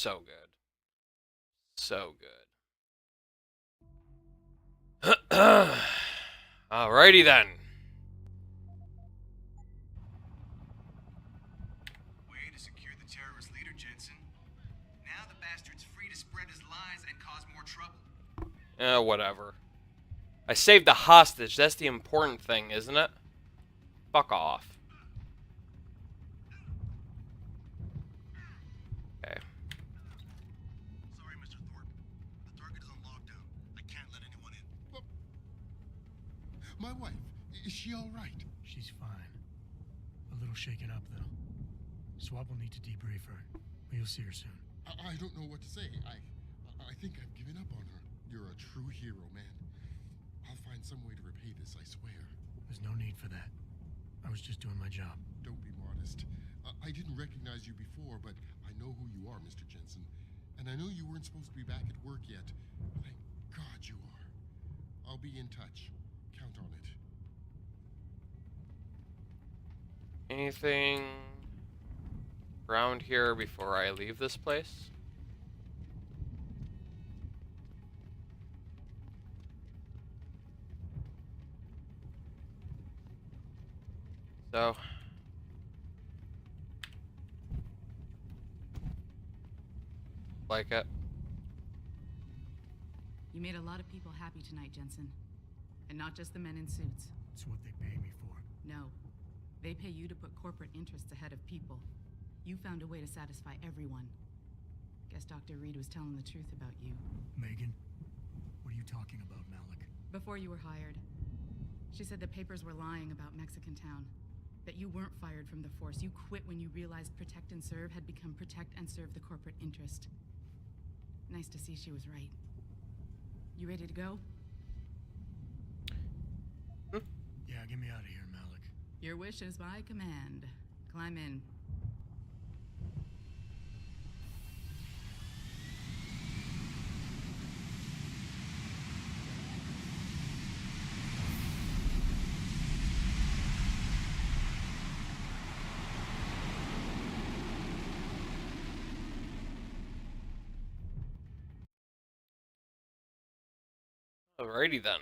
so good. So good. Alrighty then. Way to secure the terrorist leader, Jensen. Now the bastard's free to spread his lies and cause more trouble. Whatever. I saved the hostage. That's the important thing, isn't it? Fuck off. Okay. Sorry, Mr. Thornton. The target is on lockdown. I can't let anyone in. Well, my wife, is she all right? She's fine. A little shaken up, though. Swab will need to debrief her, but you'll see her soon. I don't know what to say. I think I've given up on her. You're a true hero, man. I'll find some way to repay this, I swear. There's no need for that. I was just doing my job. Don't be modest. I didn't recognize you before, but I know who you are, Mr. Jensen. And I know you weren't supposed to be back at work yet. Thank God you are. I'll be in touch. Count on it. Anything around here before I leave this place? So, like it. You made a lot of people happy tonight, Jensen. And not just the men in suits. It's what they pay me for. No. They pay you to put corporate interests ahead of people. You found a way to satisfy everyone. Guess Dr. Reed was telling the truth about you. Megan? What are you talking about, Malik? Before you were hired, she said the papers were lying about Mexican Town. That you weren't fired from the force. You quit when you realized Protect and Serve had become Protect and Serve the corporate interest. Nice to see she was right. You ready to go? Yeah, get me out of here, Malik. Your wish is my command. Climb in. Alrighty then.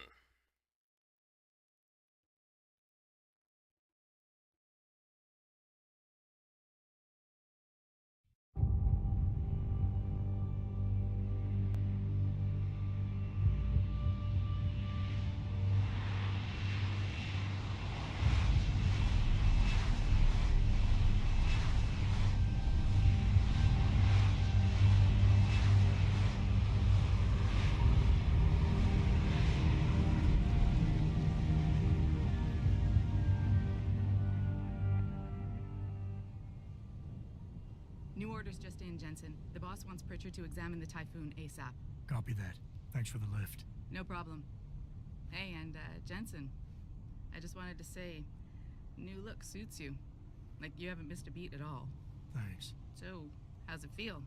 New orders just in, Jensen. The boss wants Pritchard to examine the Typhoon ASAP. Copy that. Thanks for the lift. No problem. Hey, and Jensen, I just wanted to say, new look suits you. Like you haven't missed a beat at all. Thanks. So, how's it feel?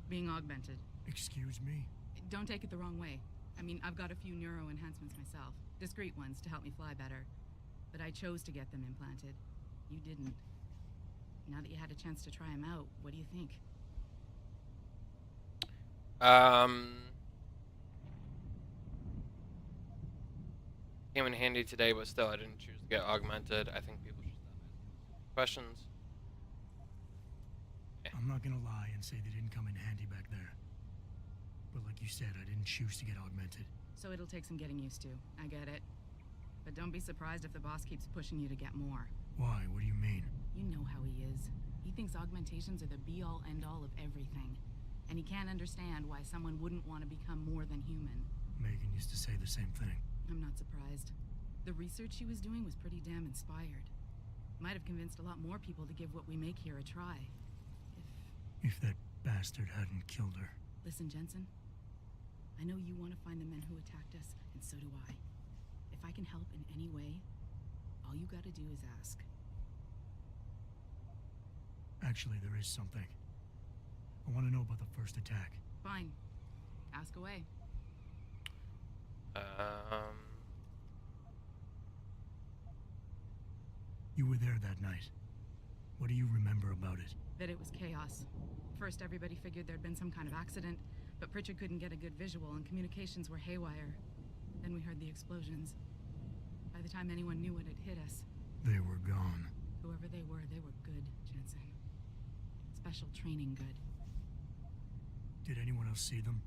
Being augmented? Excuse me? Don't take it the wrong way. I mean, I've got a few neuro enhancements myself. Discreet ones to help me fly better. But I chose to get them implanted. You didn't. Now that you had a chance to try them out, what do you think? Came in handy today, but still I didn't choose to get augmented. I think people should stop asking questions. I'm not gonna lie and say they didn't come in handy back there. But like you said, I didn't choose to get augmented. So it'll take some getting used to. I get it. But don't be surprised if the boss keeps pushing you to get more. Why? What do you mean? You know how he is. He thinks augmentations are the be-all, end-all of everything. And he can't understand why someone wouldn't want to become more than human. Megan used to say the same thing. I'm not surprised. The research she was doing was pretty damn inspired. Might have convinced a lot more people to give what we make here a try. If that bastard hadn't killed her. Listen, Jensen. I know you want to find the men who attacked us, and so do I. If I can help in any way, all you gotta do is ask. Actually, there is something. I want to know about the first attack. Fine. Ask away. You were there that night. What do you remember about it? that it was chaos. First, everybody figured there'd been some kind of accident, but Pritchard couldn't get a good visual and communications were haywire. Then we heard the explosions. By the time anyone knew what had hit us, They were gone. whoever they were good, Jensen. Special training good. Did anyone else see them?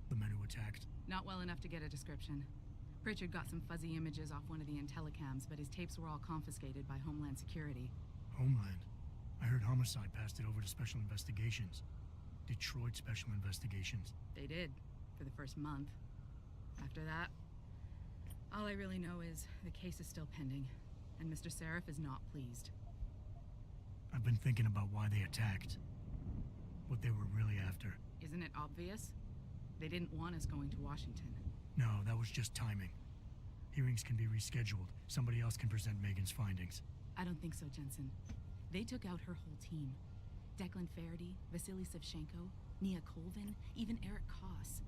The men who attacked? Not well enough to get a description. Pritchard got some fuzzy images off one of the Intellicams, but his tapes were all confiscated by Homeland Security. Homeland? I heard Homicide passed it over to Special Investigations. Detroit Special Investigations. They did, for the first month. After that, all I really know is the case is still pending, and Mr. Seraph is not pleased. I've been thinking about why they attacked. What they were really after. Isn't it obvious? They didn't want us going to Washington. No, that was just timing. Hearings can be rescheduled. Somebody else can present Megan's findings. I don't think so, Jensen. They took out her whole team. Declan Faraday, Vasily Savchenko, Nia Colvin, even Eric Koss.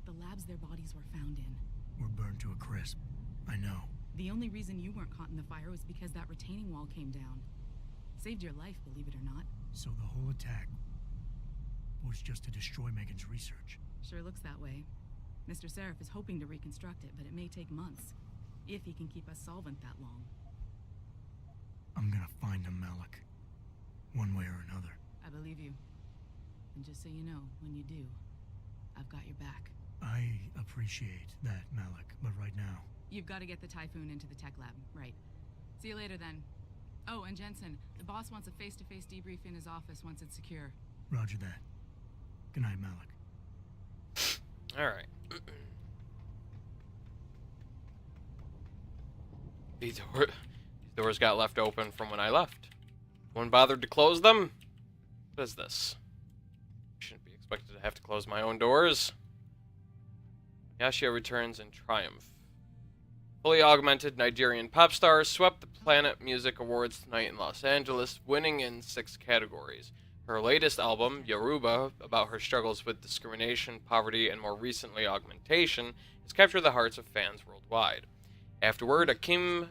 The labs their bodies were found in. We're burned to a crisp. I know. The only reason you weren't caught in the fire was because that retaining wall came down. Saved your life, believe it or not. So the whole attack was just to destroy Megan's research. Sure looks that way. Mr. Seraph is hoping to reconstruct it, but it may take months. If he can keep us solvent that long. I'm gonna find him, Malik. One way or another. I believe you. And just so you know, when you do, I've got your back. I appreciate that, Malik, but right now... You've got to get the Typhoon into the tech lab, right. See you later then. Oh, and Jensen, the boss wants a face-to-face debrief in his office once it's secure. Roger that. Good night, Malik. Alright. These doors got left open from when I left. No one bothered to close them? What is this? Shouldn't be expected to have to close my own doors. Yashia returns in triumph. Fully augmented Nigerian pop star swept the Planet Music Awards tonight in Los Angeles, winning in 6 categories. Her latest album, Yoruba, about her struggles with discrimination, poverty, and more recently augmentation, has captured the hearts of fans worldwide. Afterward, Akim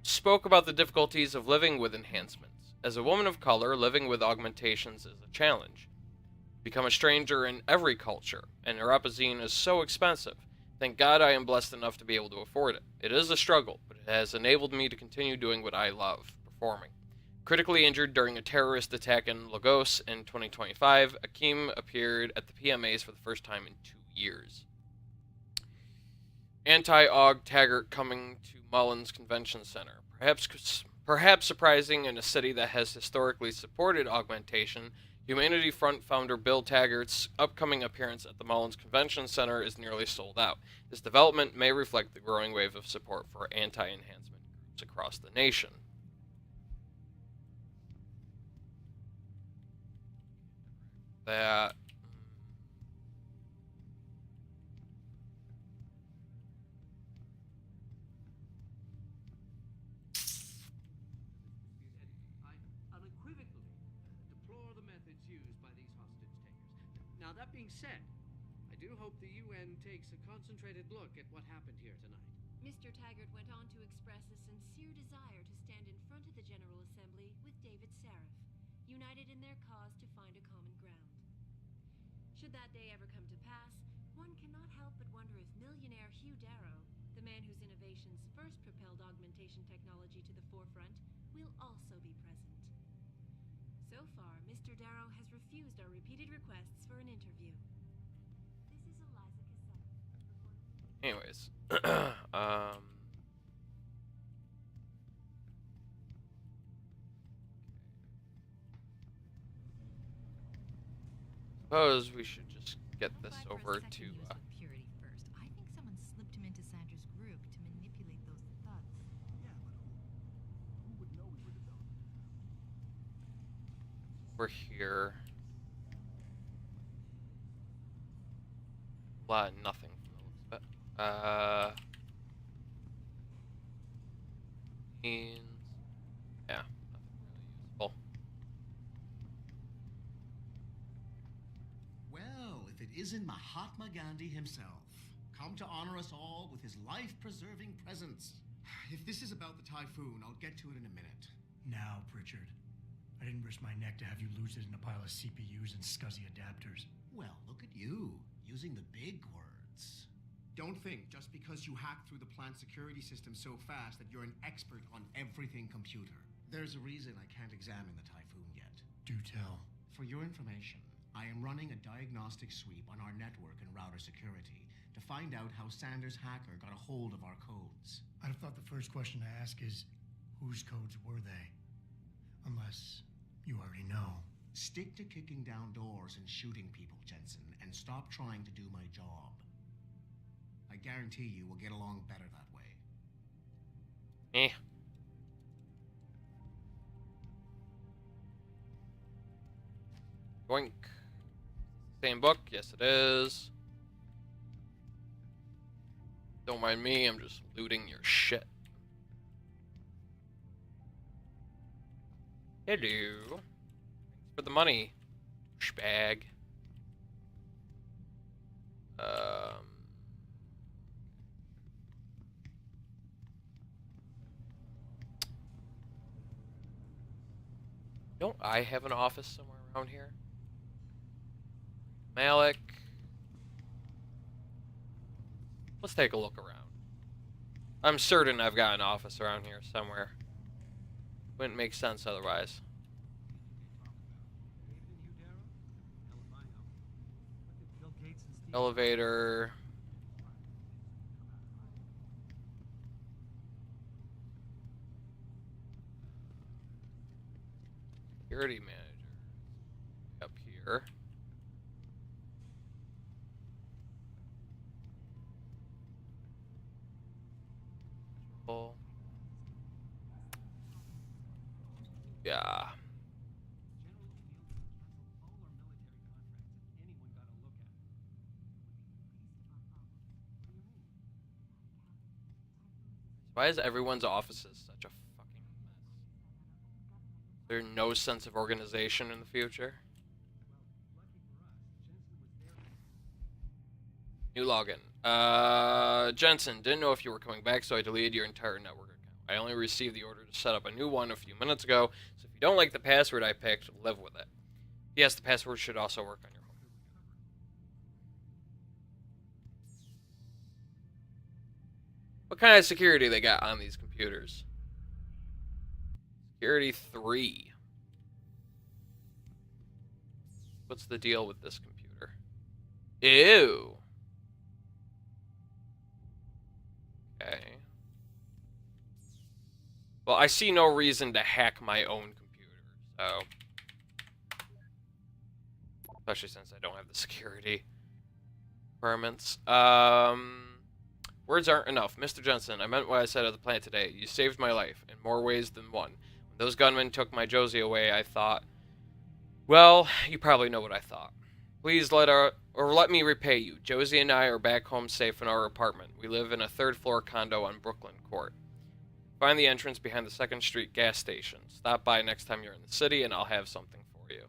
spoke about the difficulties of living with enhancements. As a woman of color, living with augmentations is a challenge. Become a stranger in every culture, and Rapazine is so expensive. Thank God I am blessed enough to be able to afford it. It is a struggle, but it has enabled me to continue doing what I love, performing. Critically injured during a terrorist attack in Lagos in 2025, Akim appeared at the PMAs for the first time in 2 years. Anti-Aug Taggart coming to Mullins Convention Center. Perhaps surprising in a city that has historically supported augmentation, Humanity Front founder Bill Taggart's upcoming appearance at the Mullins Convention Center is nearly sold out. This development may reflect the growing wave of support for anti-enhancement groups across the nation. That... Now, that being said, I do hope the UN takes a concentrated look at what happened here tonight. Mr. Taggart went on to express a sincere desire to stand in front of the General Assembly with David Seraph, united in their cause to find a common ground. Should that day ever come to pass, one cannot help but wonder if millionaire Hugh Darrow, the man whose innovations first propelled augmentation technology to the forefront, will also be present. So far, Mr. Darrow has refused our repeated requests for an interview. This is Eliza Cassell. Anyways. Suppose we should just get this over to... Purity first. I think someone slipped him into Sandra's group to manipulate those thugs. Yeah, but who would know we were developing? We're here. Nothing from the looks of it. Means... Yeah, nothing really useful. Well, if it isn't Mahatma Gandhi himself, come to honor us all with his life-preserving presence. If this is about the Typhoon, I'll get to it in a minute. Now, Pritchard. I didn't risk my neck to have you lose it in a pile of CPUs and scuzzy adapters. Well, look at you, using the big words. Don't think just because you hacked through the plant security system so fast that you're an expert on everything computer. There's a reason I can't examine the Typhoon yet. Do tell. For your information, I am running a diagnostic sweep on our network and router security to find out how Sanders' hacker got a hold of our codes. I'd have thought the first question to ask is, whose codes were they? Unless you already know. Stick to kicking down doors and shooting people, Jensen, and stop trying to do my job. I guarantee you we'll get along better that way. Eh. Boink. Same book? Yes, it is. Don't mind me, I'm just looting your shit. Hello. Thanks for the money, shbag. Don't I have an office somewhere around here? Malik. Let's take a look around. I'm certain I've got an office around here somewhere. Wouldn't make sense otherwise. Elevator. Security manager. Up here. Yeah. Why is everyone's offices such a fucking mess? There's no sense of organization in the future. New login. Jensen, didn't know if you were coming back, so I deleted your entire network account. I only received the order to set up a new one a few minutes ago, so if you don't like the password I picked, live with it. Yes, the password should also work on your home. What kind of security they got on these computers? Security 3. What's the deal with this computer? Ew. Okay. Well, I see no reason to hack my own computer, so... Especially since I don't have the security requirements. Words aren't enough. Mr. Jensen, I meant what I said at the plant today. You saved my life, in more ways than one. When those gunmen took my Josie away, I thought... Well, you probably know what I thought. Please let me repay you. Josie and I are back home safe in our apartment. We live in a third-floor condo on Brooklyn Court. Find the entrance behind the 2nd Street gas station. Stop by next time you're in the city, and I'll have something for you.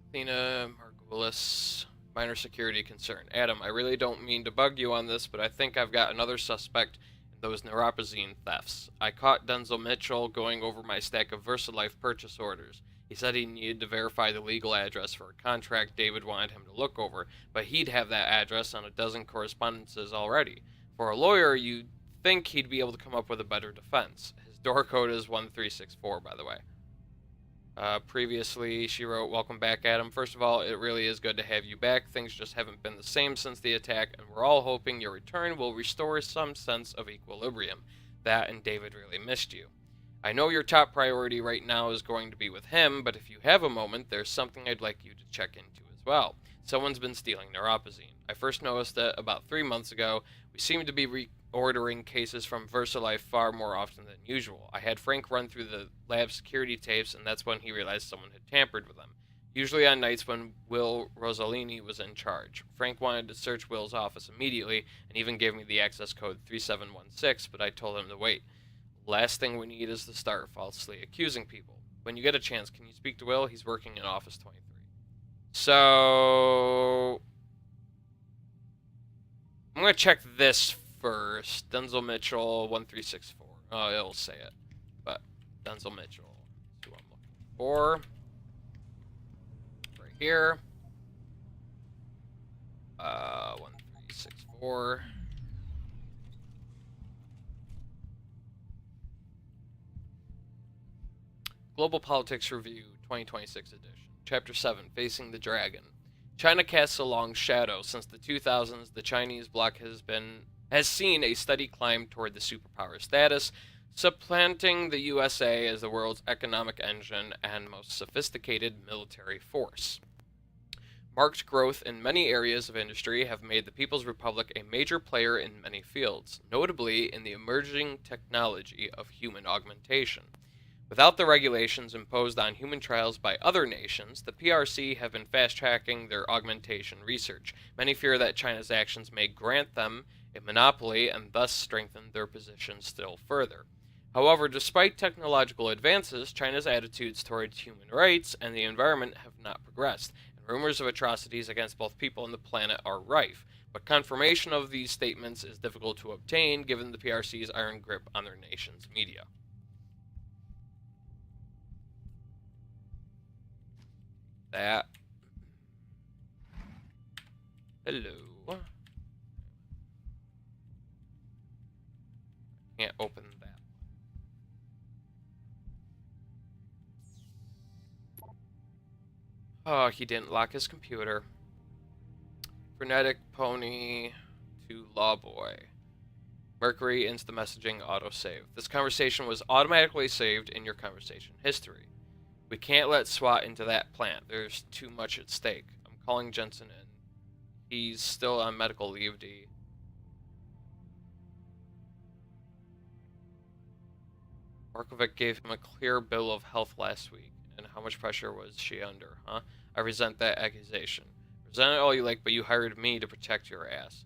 Athena Margulis, minor security concern. Adam, I really don't mean to bug you on this, but I think I've got another suspect in those Neuropazine thefts. I caught Denzel Mitchell going over my stack of VersaLife purchase orders. He said he needed to verify the legal address for a contract David wanted him to look over, but he'd have that address on a dozen correspondences already. For a lawyer, you'd think he'd be able to come up with a better defense. His door code is 1364, by the way. Previously, she wrote, "Welcome back, Adam. First of all, it really is good to have you back. Things just haven't been the same since the attack, and we're all hoping your return will restore some sense of equilibrium. That and David really missed you. I know your top priority right now is going to be with him, but if you have a moment, there's something I'd like you to check into as well. Someone's been stealing Neuropazine. I first noticed it about 3 months ago. We seem to be reordering cases from VersaLife far more often than usual. I had Frank run through the lab security tapes, and that's when he realized someone had tampered with them. Usually on nights when Will Rossellini was in charge. Frank wanted to search Will's office immediately, and even gave me the access code 3716, but I told him to wait. Last thing we need is to start falsely accusing people. When you get a chance, can you speak to Will? He's working in Office 23. So... I'm going to check this first. Denzel Mitchell, 1364. Oh, it'll say it. But, Denzel Mitchell. 4. Right here. 1364. Global Politics Review 2026 edition. Chapter 7, Facing the Dragon. China casts a long shadow. Since the 2000s, the Chinese bloc has seen a steady climb toward the superpower status, supplanting the USA as the world's economic engine and most sophisticated military force. Marked growth in many areas of industry have made the People's Republic a major player in many fields, notably in the emerging technology of human augmentation. Without the regulations imposed on human trials by other nations, the PRC have been fast-tracking their augmentation research. Many fear that China's actions may grant them a monopoly and thus strengthen their position still further. However, despite technological advances, China's attitudes towards human rights and the environment have not progressed, and rumors of atrocities against both people and the planet are rife. But confirmation of these statements is difficult to obtain given the PRC's iron grip on their nation's media. That. Hello. Can't open that. Oh, he didn't lock his computer. Frenetic Pony to Lawboy. Mercury instant messaging autosave. This conversation was automatically saved in your conversation history. We can't let SWAT into that plant. There's too much at stake. I'm calling Jensen in. He's still on medical leave, D. Markovic gave him a clear bill of health last week. And how much pressure was she under, huh? I resent that accusation. Resent it all you like, but you hired me to protect your ass.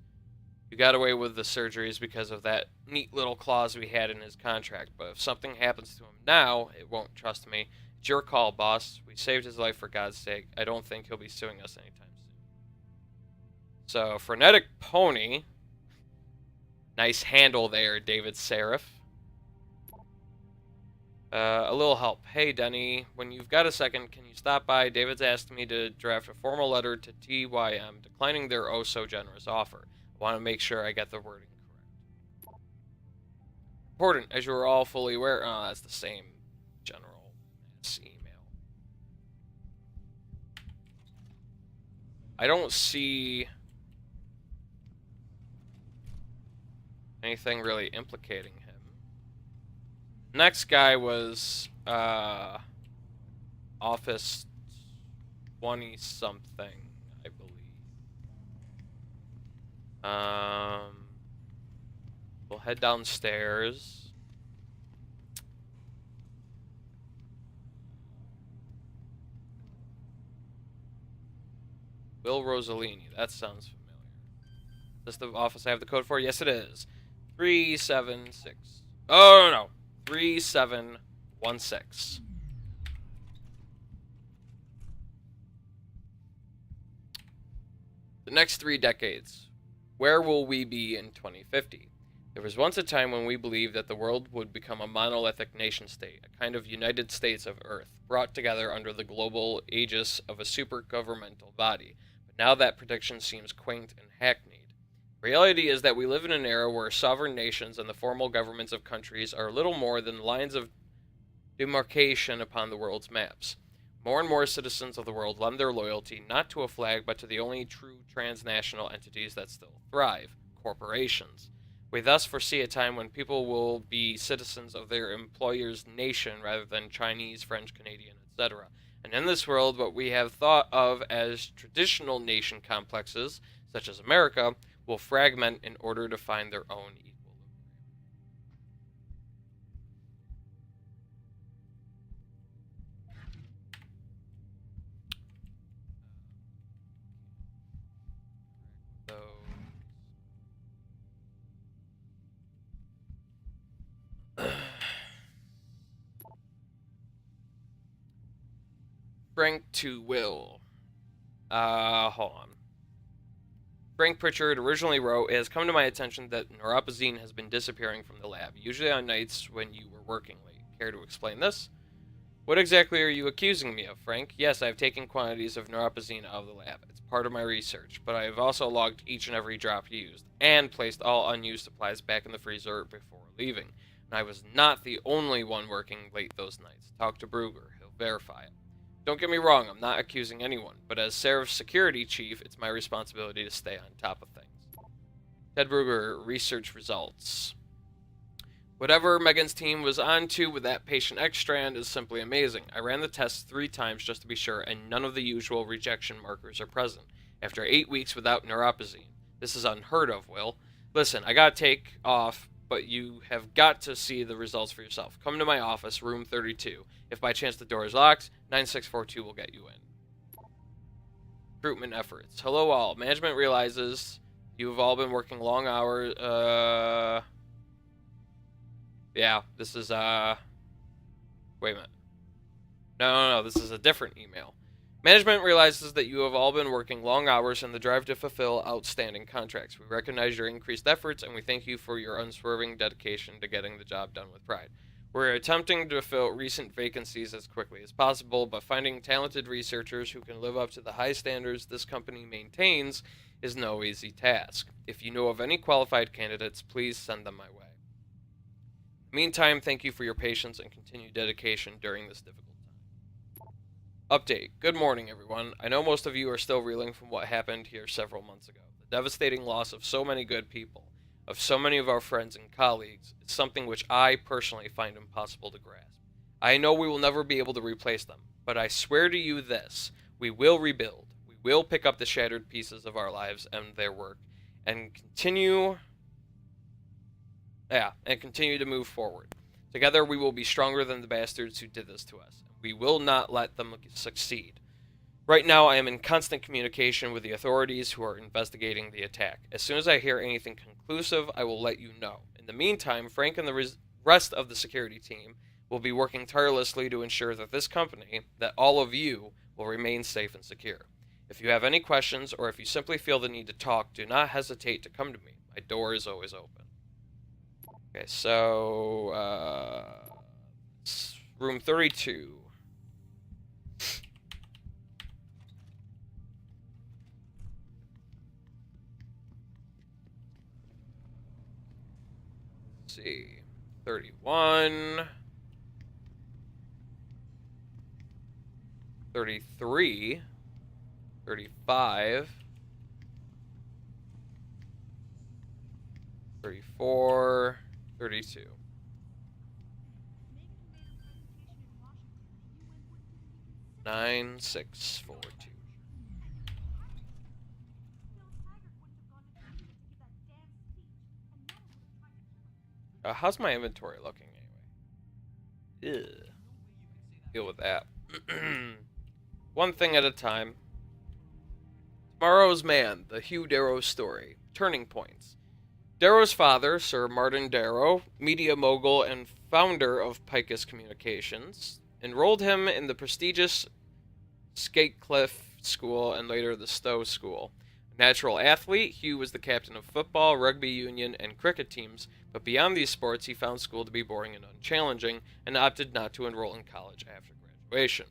You got away with the surgeries because of that neat little clause we had in his contract, but if something happens to him now, it won't, trust me. It's your call, boss. We saved his life for God's sake. I don't think he'll be suing us anytime soon. So, Frenetic Pony. Nice handle there, David Seraph. A little help. Hey, Denny, when you've got a second, can you stop by? David's asked me to draft a formal letter to TYM declining their oh-so-generous offer. I want to make sure I get the wording correct. Important, as you are all fully aware... Oh, that's the same general email. I don't see anything really implicating him. Next guy was Office 20-something, I believe. We'll head downstairs. Will Rossellini, that sounds familiar. Is this the office I have the code for? Yes, it is. 376. Oh, no. 3716. The next 3 decades. Where will we be in 2050? There was once a time when we believed that the world would become a monolithic nation-state, a kind of United States of Earth, brought together under the global aegis of a super-governmental body. But now that prediction seems quaint and hackneyed. Reality is that we live in an era where sovereign nations and the formal governments of countries are little more than lines of demarcation upon the world's maps. More and more citizens of the world lend their loyalty not to a flag but to the only true transnational entities that still thrive, corporations. We thus foresee a time when people will be citizens of their employer's nation rather than Chinese, French, Canadian, etc. And in this world, what we have thought of as traditional nation complexes, such as America, will fragment in order to find their own equilibrium. Frank to Will. Hold on. Frank Pritchard originally wrote, "It has come to my attention that norepinephrine has been disappearing from the lab, usually on nights when you were working late. Care to explain this?" What exactly are you accusing me of, Frank? Yes, I have taken quantities of neuropozyne out of the lab. It's part of my research, but I have also logged each and every drop used, and placed all unused supplies back in the freezer before leaving. And I was not the only one working late those nights. Talk to Brugger. He'll verify it. Don't get me wrong, I'm not accusing anyone, but as Serif's security chief, it's my responsibility to stay on top of things. Ted Brugger, research results. Whatever Megan's team was onto with that patient X strand is simply amazing. I ran the tests 3 times just to be sure, and none of the usual rejection markers are present. After 8 weeks without neuropozyne. This is unheard of, Will. Listen, I gotta take off, but you have got to see the results for yourself. Come to my office, room 32. If by chance the door is locked, 9642 will get you in. Recruitment efforts. Hello all. Management realizes you have all been working long hours. Yeah, this is, wait a minute. No, this is a different email. Management realizes that you have all been working long hours in the drive to fulfill outstanding contracts. We recognize your increased efforts, and we thank you for your unswerving dedication to getting the job done with pride. We're attempting to fill recent vacancies as quickly as possible, but finding talented researchers who can live up to the high standards this company maintains is no easy task. If you know of any qualified candidates, please send them my way. Meantime, thank you for your patience and continued dedication during this difficult time. Update. Good morning, everyone. I know most of you are still reeling from what happened here several months ago. The devastating loss of so many good people, of so many of our friends and colleagues, is something which I personally find impossible to grasp. I know we will never be able to replace them, but I swear to you this, we will rebuild. We will pick up the shattered pieces of our lives and their work, and continue to move forward. Together we will be stronger than the bastards who did this to us. We will not let them succeed. Right now I am in constant communication with the authorities who are investigating the attack. As soon as I hear anything conclusive, I will let you know. In the meantime, Frank and the rest of the security team will be working tirelessly to ensure that this company, that all of you, will remain safe and secure. If you have any questions, or if you simply feel the need to talk, do not hesitate to come to me. My door is always open. Okay, so, room 32. Let's see, 31, 33, 35, 34, 32. Nine, 6, 4, 2. How's my inventory looking anyway? Ew. Deal with that. One thing at a time. Tomorrow's Man, the Hugh Darrow story. Turning points. Darrow's father, Sir Martin Darrow, media mogul and founder of Picus Communications, enrolled him in the prestigious Skatecliff School and later the Stowe School. A natural athlete, Hugh was the captain of football, rugby union, and cricket teams, but beyond these sports he found school to be boring and unchallenging, and opted not to enroll in college after graduation.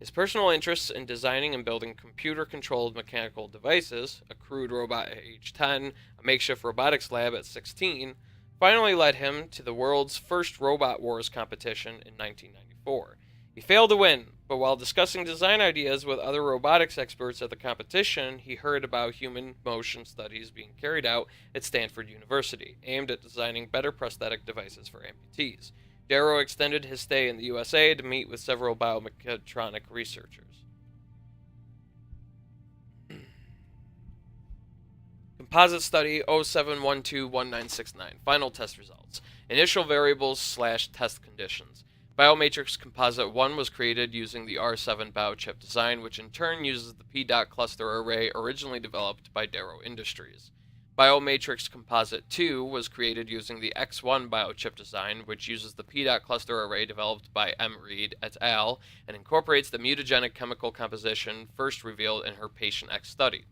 His personal interests in designing and building computer-controlled mechanical devices, a crude robot at age 10, a makeshift robotics lab at 16, finally led him to the world's first Robot Wars competition in 1994. He failed to win, but while discussing design ideas with other robotics experts at the competition, he heard about human motion studies being carried out at Stanford University, aimed at designing better prosthetic devices for amputees. Darrow extended his stay in the USA to meet with several biomechatronic researchers. Composite study 07121969. Final test results. Initial variables / test conditions. Biomatrix Composite 1 was created using the R7 biochip design, which in turn uses the P-dot cluster array originally developed by Darrow Industries. Biomatrix Composite 2 was created using the X1 biochip design, which uses the P-dot cluster array developed by M. Reed et al. And incorporates the mutagenic chemical composition first revealed in her Patient X study.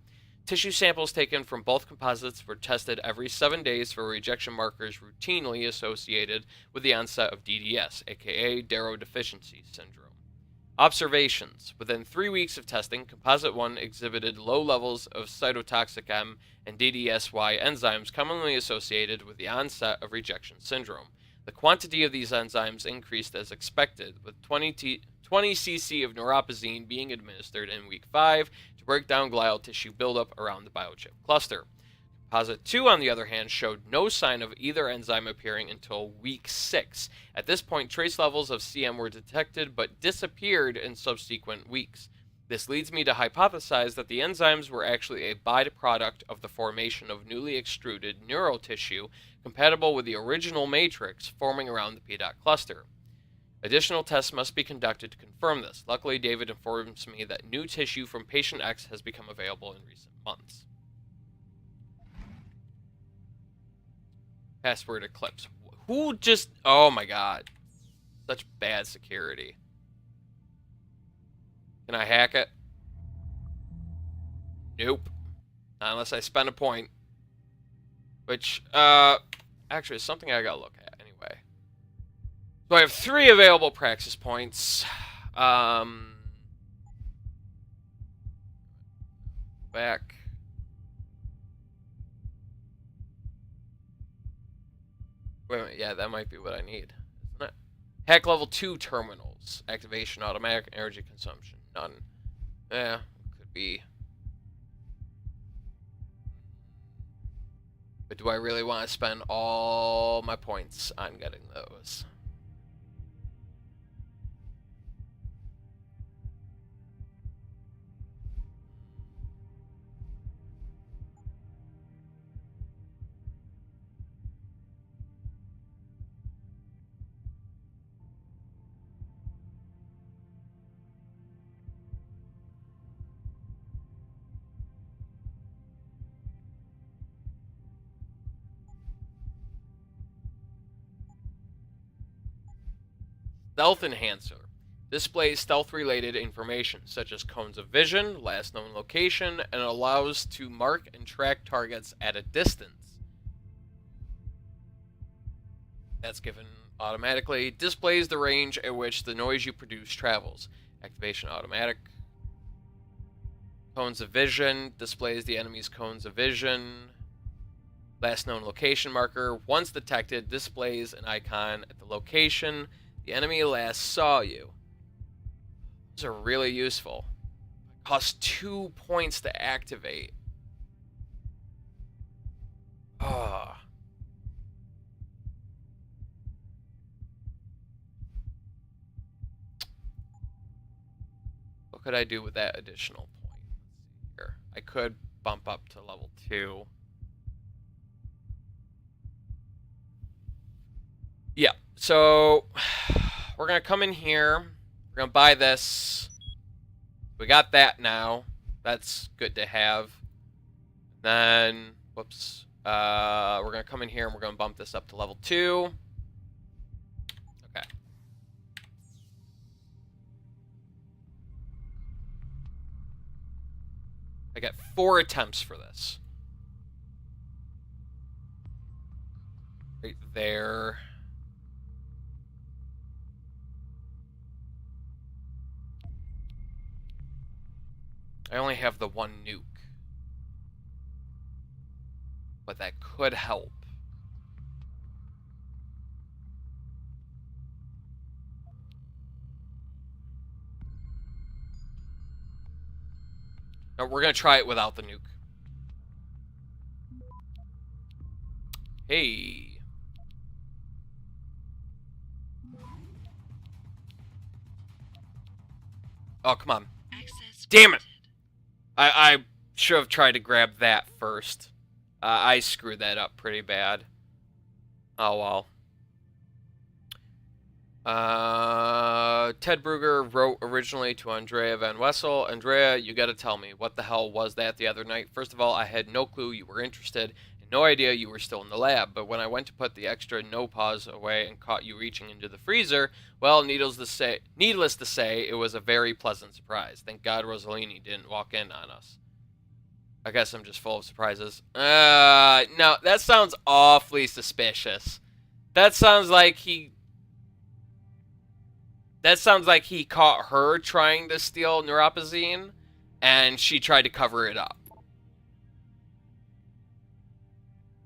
Tissue samples taken from both composites were tested every 7 days for rejection markers routinely associated with the onset of DDS, aka Darrow Deficiency Syndrome. Observations. Within 3 weeks of testing, Composite 1 exhibited low levels of cytotoxic M and DDSY enzymes commonly associated with the onset of rejection syndrome. The quantity of these enzymes increased as expected, with 20 cc of neuropazine being administered in week 5 to break down glial tissue buildup around the biochip cluster. Composite 2, on the other hand, showed no sign of either enzyme appearing until week 6. At this point, trace levels of CM were detected but disappeared in subsequent weeks. This leads me to hypothesize that the enzymes were actually a byproduct of the formation of newly extruded neural tissue compatible with the original matrix forming around the PDOT cluster. Additional tests must be conducted to confirm this. Luckily, David informs me that new tissue from patient X has become available in recent months. Password Eclipse. Who just... Oh my god. Such bad security. Can I hack it? Nope. Not unless I spend a point. Which, actually, is something I gotta look at anyway. So I have 3 available praxis points. Back. Wait a minute, yeah, that might be what I need, isn't it? Hack level 2 terminals. Activation, automatic, energy consumption, none. Yeah, could be. But do I really want to spend all my points on getting those? Stealth Enhancer. Displays stealth-related information, such as cones of vision, last known location, and allows to mark and track targets at a distance. That's given automatically. Displays the range at which the noise you produce travels. Activation automatic. Cones of vision. Displays the enemy's cones of vision. Last known location marker. Once detected, displays an icon at the location the enemy last saw you. Those are really useful. Costs 2 points to activate. Ah. What could I do with that additional point? Let's see here. I could bump up to level 2. Yeah, so we're going to come in here. We're going to buy this. We got that now. That's good to have. Then, whoops. We're going to come in here and we're going to bump this up to level 2. Okay. I got 4 attempts for this. Right there. I only have the 1 nuke. But that could help. No, we're going to try it without the nuke. Hey. Oh, come on. Damn it! I should have tried to grab that first. I screwed that up pretty bad. Oh well. Ted Brugger wrote originally to Andrea Van Wessel. Andrea, you gotta tell me, what the hell was that the other night? First of all, I had no clue you were interested, and no idea you were still in the lab, but when I went to put the extra no pause away and caught you reaching into the freezer, well, needless to say, it was a very pleasant surprise. Thank God Rossellini didn't walk in on us. I guess I'm just full of surprises. No, that sounds awfully suspicious. That sounds like he... That sounds like he caught her trying to steal Neuropozyne, and she tried to cover it up.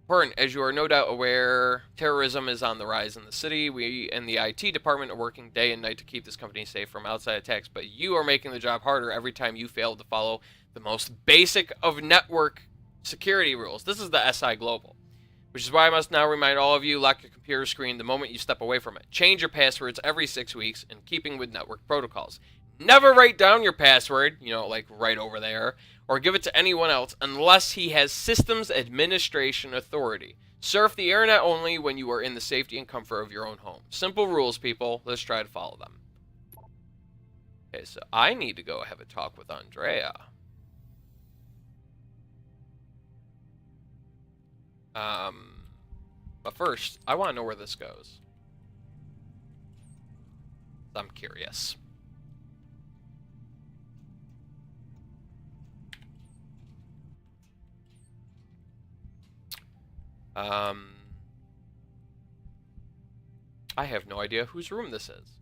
Important, as you are no doubt aware, terrorism is on the rise in the city. We and the IT department are working day and night to keep this company safe from outside attacks, but you are making the job harder every time you fail to follow the most basic of network security rules. This is the SI Global. Which is why I must now remind all of you, lock your computer screen the moment you step away from it. Change your passwords every 6 weeks in keeping with network protocols. Never write down your password, like right over there, or give it to anyone else unless he has systems administration authority. Surf the internet only when you are in the safety and comfort of your own home. Simple rules, people. Let's try to follow them. Okay, so I need to go have a talk with Andrea. But first, I want to know where this goes. I'm curious. I have no idea whose room this is.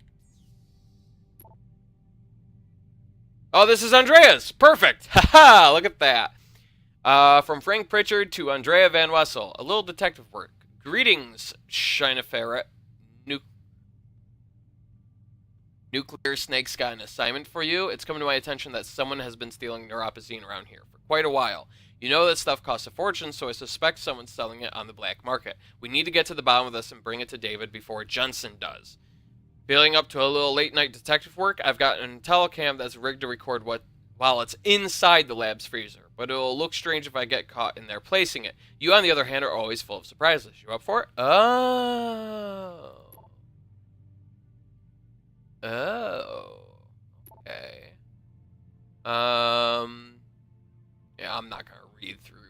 Oh, this is Andrea's! Perfect! Haha! Look at that. From Frank Pritchard to Andrea Van Wessel. A little detective work. Greetings, Scheineferet. Nuclear Snake's got an assignment for you. It's come to my attention that someone has been stealing Neuropozyne around here for quite a while. You know that stuff costs a fortune, so I suspect someone's selling it on the black market. We need to get to the bottom of this and bring it to David before Jensen does. Feeling up to a little late-night detective work? I've got an telecam that's rigged to record while it's inside the lab's freezer, but it'll look strange if I get caught in there placing it. You, on the other hand, are always full of surprises. You up for it? Oh. Okay. Yeah, I'm not gonna read through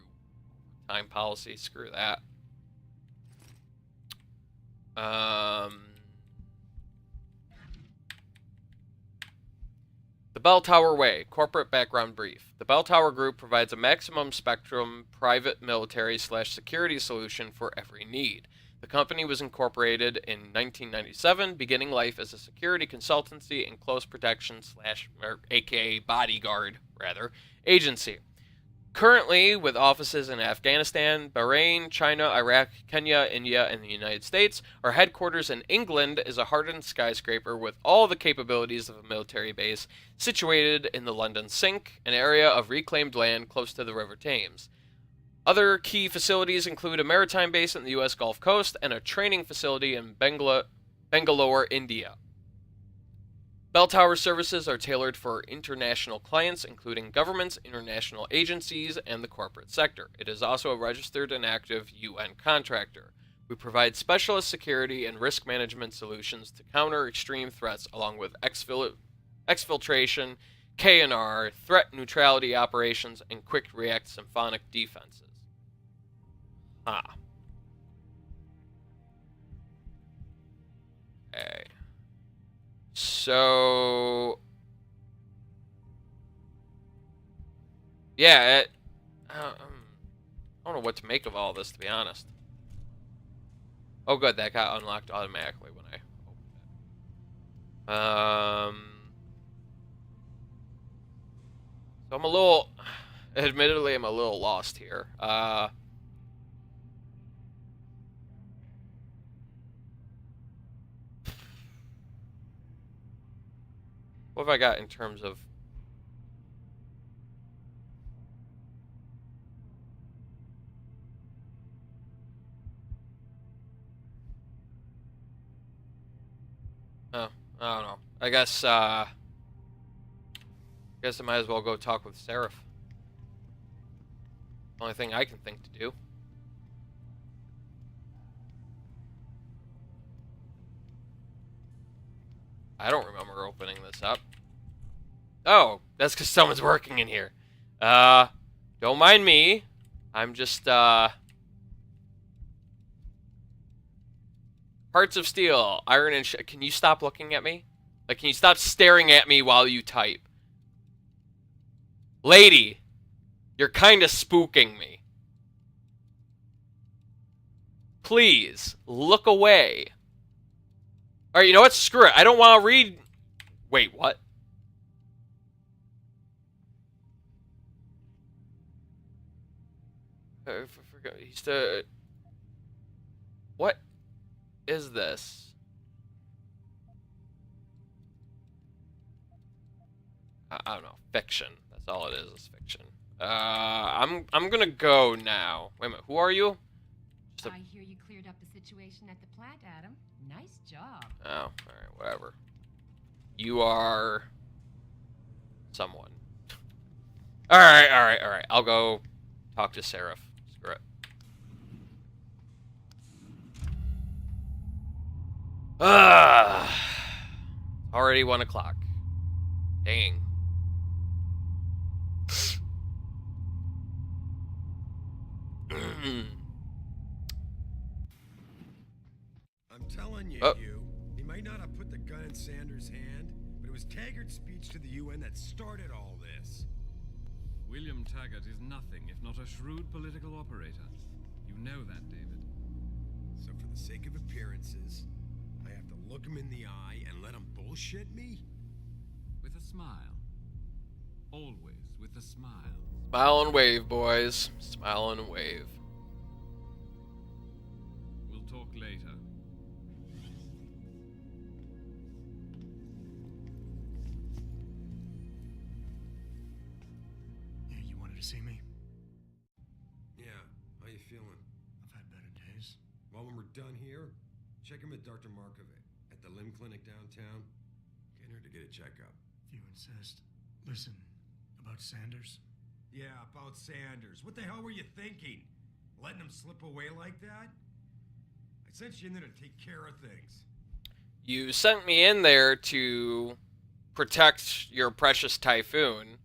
time policy. Screw that. The Bell Tower Way, corporate background brief. The Bell Tower Group provides a maximum spectrum private military/security solution for every need. The company was incorporated in 1997, beginning life as a security consultancy and close protection aka bodyguard, agency. Currently, with offices in Afghanistan, Bahrain, China, Iraq, Kenya, India, and the United States, our headquarters in England is a hardened skyscraper with all the capabilities of a military base, situated in the London Sink, an area of reclaimed land close to the River Thames. Other key facilities include a maritime base in the U.S. Gulf Coast and a training facility in Bangalore, India. Bell Tower services are tailored for international clients, including governments, international agencies, and the corporate sector. It is also a registered and active UN contractor. We provide specialist security and risk management solutions to counter extreme threats, along with exfiltration, K&R, threat neutrality operations, and quick react symphonic defenses. Okay. So, yeah, I don't know what to make of all this, to be honest. Oh, good, that got unlocked automatically when I opened it. So I'm a little, admittedly, I'm a little lost here. What have I got in terms of... Oh, I don't know. I guess I might as well go talk with Seraph. Only thing I can think to do. I don't remember opening this up. Oh, that's because someone's working in here. Don't mind me. I'm just, Parts of steel, iron and can you stop looking at me? Like, can you stop staring at me while you type? Lady, you're kind of spooking me. Please, look away. Alright, you know what? Screw it. I don't want to read Wait, what? He's the... What is this? I don't know. Fiction. That's all it is fiction. I'm gonna go now. Wait a minute. Who are you? I hear you cleared up the situation at the plant, Adam. Nice job. Oh, alright, whatever. You are... someone. Alright. I'll go talk to Seraph. Screw it. Already 1 o'clock. Dang. I'm telling you, he might not have put the gun in Sanders' hand, but it was Taggart's speech to the UN that started all this. William Taggart is nothing if not a shrewd political operator. You know that, David. So for the sake of appearances, I have to look him in the eye and let him bullshit me? With a smile. Always with a smile. Smile and wave, boys. Smile and wave. We'll talk later. Yeah, you wanted to see me? Yeah, how you feeling? I've had better days. Well, when we're done here, check him at Dr. Markovic at the limb clinic downtown. Get her to get a checkup. If you insist. Listen, about Sanders? Yeah, about Sanders. What the hell were you thinking? Letting him slip away like that? I sent you in there to take care of things. You sent me in there to protect your precious Typhoon,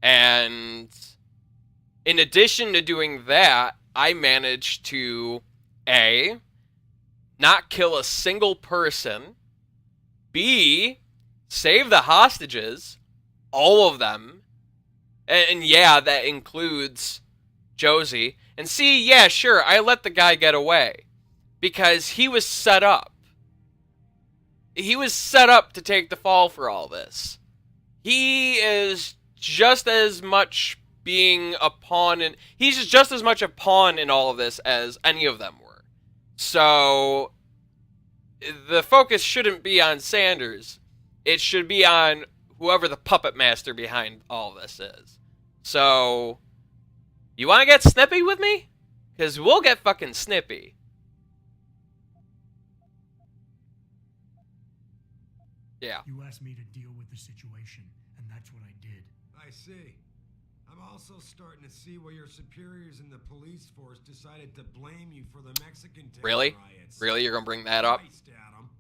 and in addition to doing that, I managed to A, not kill a single person, B, save the hostages, all of them, and yeah, that includes Josie, and C, yeah, sure, I let the guy get away, because he was set up. He was set up to take the fall for all this. He is just as much being a pawn in... He's just as much a pawn in all of this as any of them were. So, the focus shouldn't be on Sanders. It should be on whoever the puppet master behind all this is. So, you want to get snippy with me? Because we'll get fucking snippy. Yeah. You asked me to deal with the situation, and that's what I did. I see. I'm also starting to see why your superiors in the police force decided to blame you for the Mexican terror Really? riots. Really? You're gonna bring that up? Christ, Adam.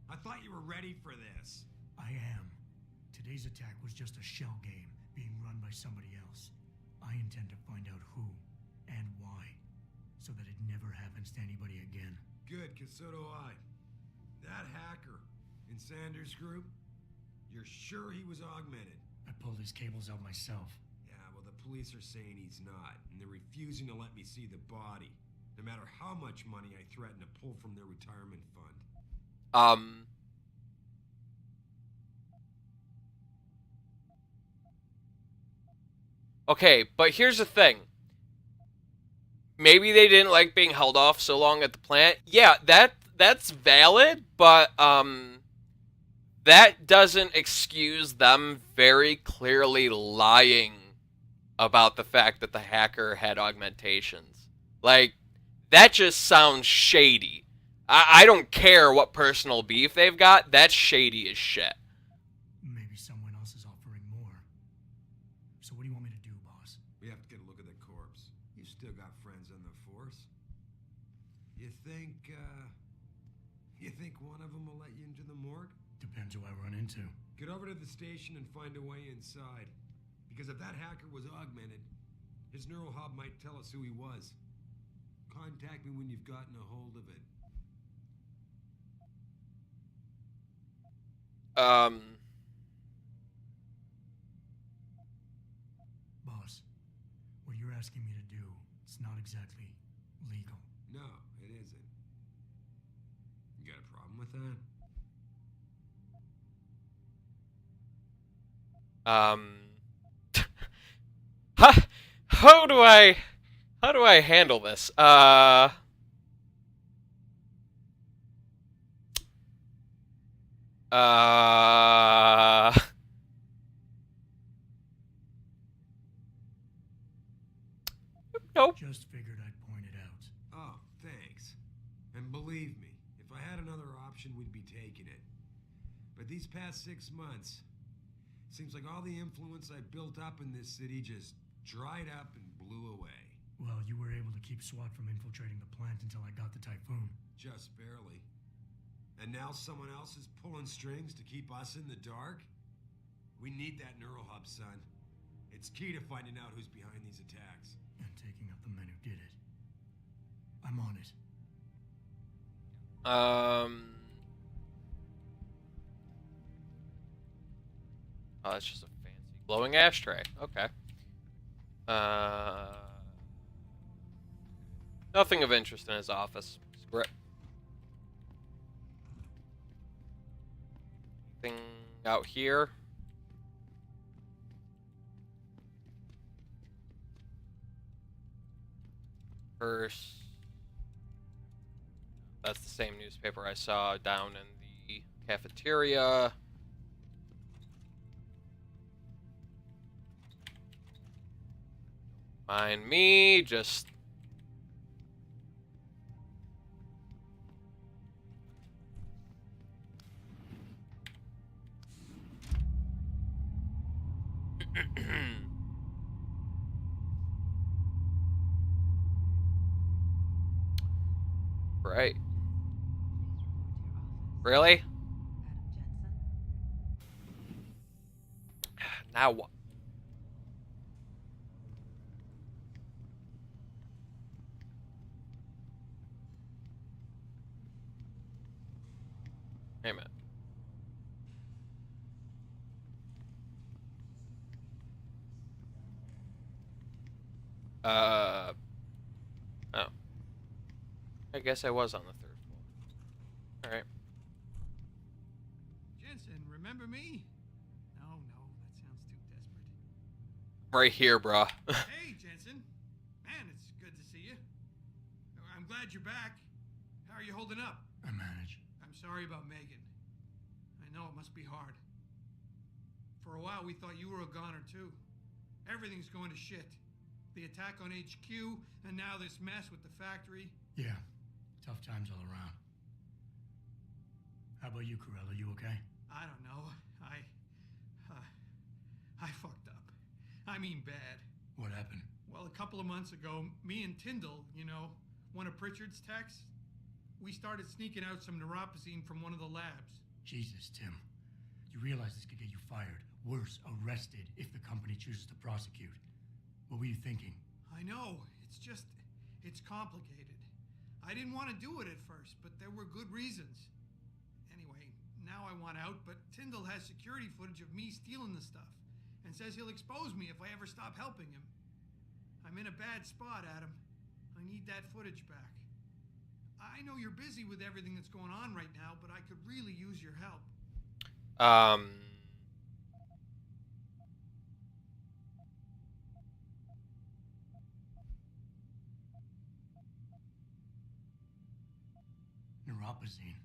I thought you were ready for this. I am. Today's attack was just a shell game being run by somebody else. I intend to find out who and why, so that it never happens to anybody again. Good, because so do I. That hacker in Sanders' group, you're sure he was augmented? I pulled his cables out myself. Yeah, well, the police are saying he's not, and they're refusing to let me see the body, no matter how much money I threaten to pull from their retirement fund. Okay, but here's the thing. Maybe they didn't like being held off so long at the plant. Yeah, that's valid, but that doesn't excuse them very clearly lying about the fact that the hacker had augmentations. Like, that just sounds shady. I don't care what personal beef they've got, that's shady as shit. Maybe someone else is offering more. So what do you want me to do, boss? We have to get a look at the corpse. You still got friends on the force. You think one of them will let you into the morgue? Depends who I run into. Get over to the station and find a way inside. Because if that hacker was augmented, his neural hub might tell us who he was. Contact me when you've gotten a hold of it. Boss, what you're asking me to do, it's not exactly legal. No, it isn't. You got a problem with that? How do I handle this? Nope. Just figured I'd point it out. Oh, thanks. And believe me, if I had another option, we'd be taking it. But these past 6 months, seems like all the influence I built up in this city just dried up and blew away. Well, you were able to keep SWAT from infiltrating the plant until I got the Typhoon. Just barely. And now someone else is pulling strings to keep us in the dark? We need that neural hub, son. It's key to finding out who's behind these attacks. And taking up the men who did it. I'm on it. Oh, that's just a fancy glowing ashtray. Okay. Nothing of interest in his office. Script. Anything out here? First. That's the same newspaper I saw down in the cafeteria. Mind me, just... Right. Really? Now what? Wait a minute. Oh. I guess I was on the 3rd floor. Alright. Jensen, remember me? No, that sounds too desperate. Right here, bruh. Hey, Jensen. Man, it's good to see you. I'm glad you're back. How are you holding up? I manage. I'm sorry about Megan. I know it must be hard. For a while, we thought you were a goner, too. Everything's going to shit. The attack on HQ, and now this mess with the factory. Yeah, tough times all around. How about you, Corella? You okay? I don't know. I fucked up. I mean bad. What happened? Well, a couple of months ago, me and Tyndall, you know, one of Pritchard's techs, we started sneaking out some neuropozyne from one of the labs. Jesus, Tim. You realize this could get you fired. Worse, arrested if the company chooses to prosecute. What were you thinking? I know. It's complicated. I didn't want to do it at first, but there were good reasons. Anyway, now I want out, but Tyndall has security footage of me stealing the stuff and says he'll expose me if I ever stop helping him. I'm in a bad spot, Adam. I need that footage back. I know you're busy with everything that's going on right now, but I could really use your help. Neuropozyne.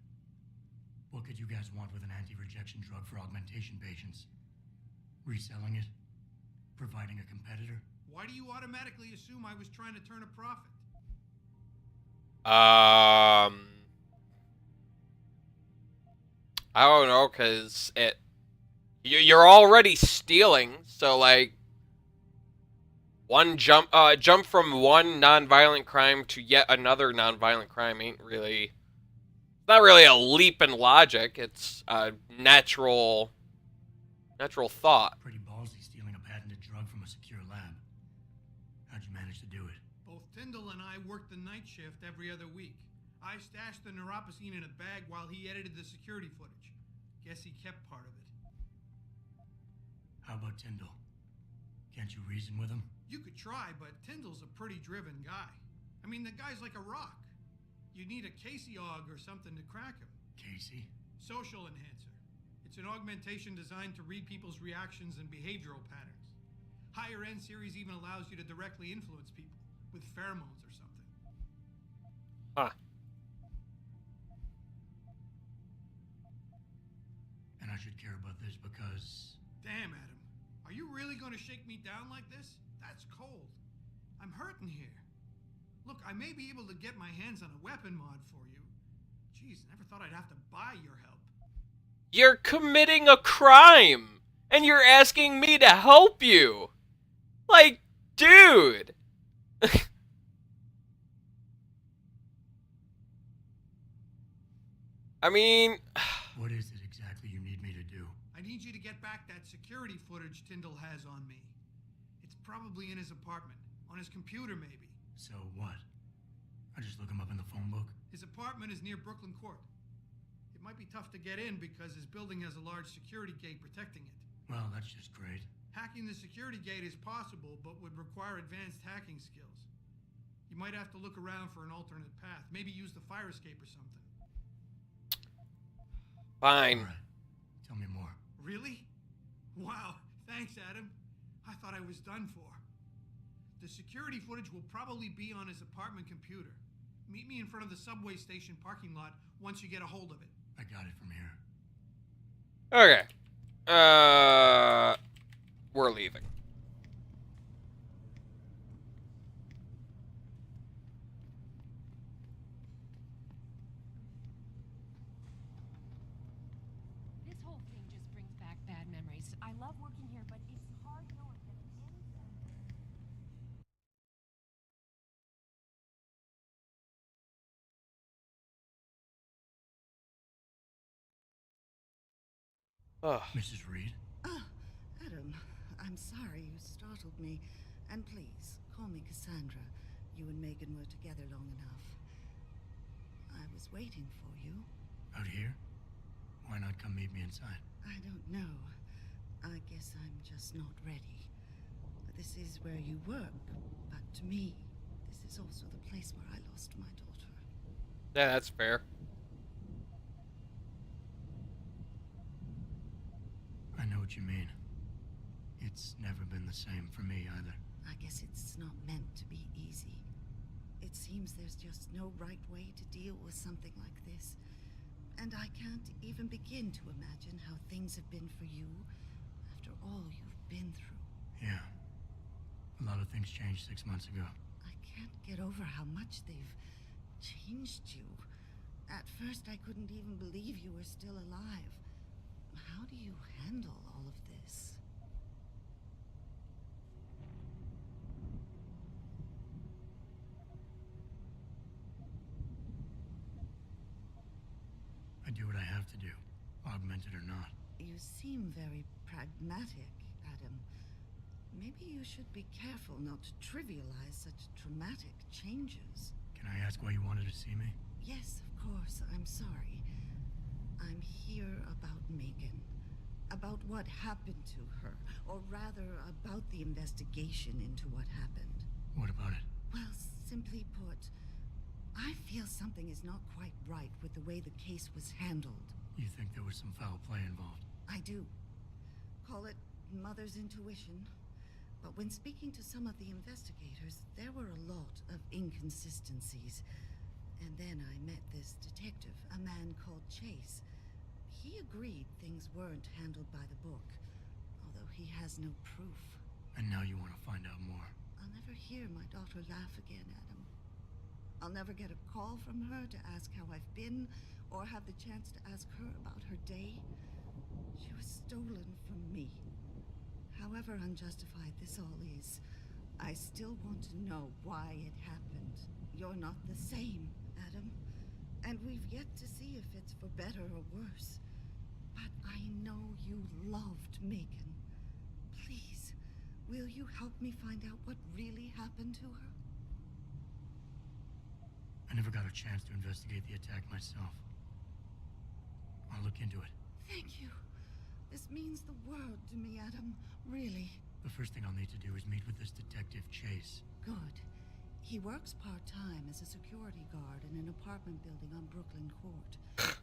What could you guys want with an anti-rejection drug for augmentation patients? Reselling it? Providing a competitor? Why do you automatically assume I was trying to turn a profit? I don't know, cause you're already stealing, so like jump from one nonviolent crime to yet another nonviolent crime ain't really, not really a leap in logic. It's a natural thought. Pretty ballsy stealing a patented drug from a secure lab. How'd you manage to do it? Both Tyndall and I worked the night shift every other week. I stashed the neuropozyne in a bag while he edited the security footage. Guess he kept part of it. How about Tyndall? Can't you reason with him? You could try, but Tyndall's a pretty driven guy. I mean, the guy's like a rock. You need a Casey aug or something to crack him. Casey? Social enhancer. It's an augmentation designed to read people's reactions and behavioral patterns. Higher end series even allows you to directly influence people with pheromones or something. Huh. And I should care about this because... Damn, Adam. Are you really going to shake me down like this? That's cold. I'm hurting here. Look, I may be able to get my hands on a weapon mod for you. Jeez, never thought I'd have to buy your help. You're committing a crime, and you're asking me to help you. Like, dude. I mean... What is it exactly you need me to do? I need you to get back that security footage Tyndall has on me. It's probably in his apartment. On his computer, maybe. So what? I just look him up in the phone book? His apartment is near Brooklyn Court. It might be tough to get in because his building has a large security gate protecting it. Well, that's just great. Hacking the security gate is possible, but would require advanced hacking skills. You might have to look around for an alternate path. Maybe use the fire escape or something. Fine. All right. Tell me more. Really? Wow. Thanks, Adam. I thought I was done for. The security footage will probably be on his apartment computer. Meet me in front of the subway station parking lot once you get a hold of it. I got it from here. Okay. We're leaving. This whole thing just brings back bad memories. I love working here, but it's hard knowing that it ends. Ugh. Mrs. Reed? Ah, Adam, I'm sorry you startled me. And please, call me Cassandra. You and Megan were together long enough. I was waiting for you. Out here? Why not come meet me inside? I don't know. I guess I'm just not ready. This is where you work, but to me, this is also the place where I lost my daughter. Yeah, that's fair. I know what you mean. It's never been the same for me either. I guess it's not meant to be easy. It seems there's just no right way to deal with something like this. And I can't even begin to imagine how things have been for you after all you've been through. Yeah. A lot of things changed 6 months ago. I can't get over how much they've changed you. At first, I couldn't even believe you were still alive. How do you handle all of this? I do what I have to do, augmented or not. You seem very pragmatic, Adam. Maybe you should be careful not to trivialize such traumatic changes. Can I ask why you wanted to see me? Yes, of course. I'm sorry. I'm here about Megan. About what happened to her. Or rather, about the investigation into what happened. What about it? Well, simply put, I feel something is not quite right with the way the case was handled. You think there was some foul play involved? I do. Call it mother's intuition. But when speaking to some of the investigators, there were a lot of inconsistencies. And then I met this detective, a man called Chase. He agreed things weren't handled by the book, although he has no proof. And now you want to find out more? I'll never hear my daughter laugh again, Adam. I'll never get a call from her to ask how I've been, or have the chance to ask her about her day. She was stolen from me. However unjustified this all is, I still want to know why it happened. You're not the same, Adam. And we've yet to see if it's for better or worse. But I know you loved Megan. Please, will you help me find out what really happened to her? I never got a chance to investigate the attack myself. I'll look into it. Thank you. This means the world to me, Adam. Really. The first thing I'll need to do is meet with this detective, Chase. Good. He works part-time as a security guard in an apartment building on Brooklyn Court.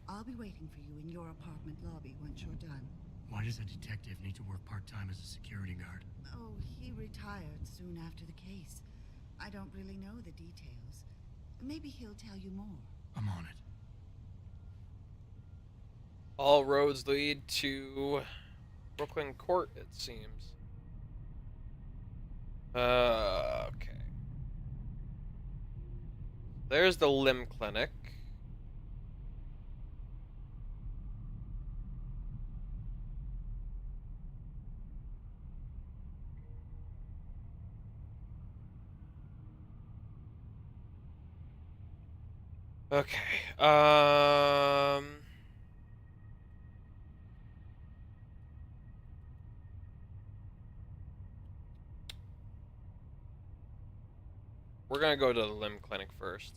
I'll be waiting for you in your apartment lobby once you're done. Why does a detective need to work part-time as a security guard? Oh, he retired soon after the case. I don't really know the details. Maybe he'll tell you more. I'm on it. All roads lead to Brooklyn Court, it seems. Okay. There's the limb clinic. Okay. We're gonna go to the limb clinic first.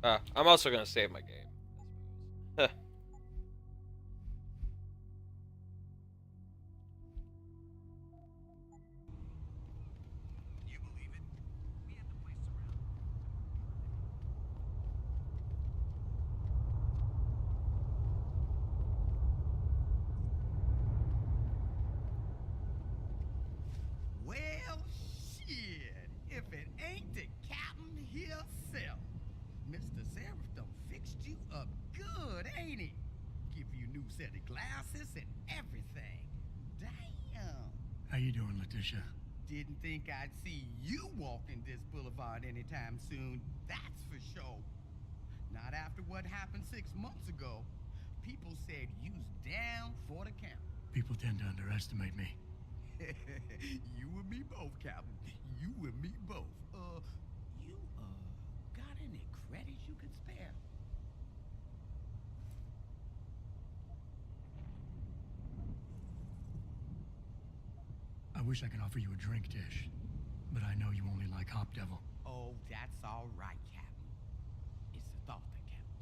I'm also gonna save my game, I suppose. You believe it? We had the place surrounded. Well, shit. If it ain't the captain himself. Mr. Seraph done fixed you up good, ain't he? Give you new set of glasses and everything. Damn. How you doing, Letitia? Didn't think I'd see you walking this boulevard anytime soon, that's for sure. Not after what happened 6 months ago. People said you's down for the count. People tend to underestimate me. You and me both, Captain. You and me both. You, got any credits you could spare? I wish I could offer you a drink, Tish, but I know you only like Hop Devil. Oh, that's all right, Captain. It's the thought that counts.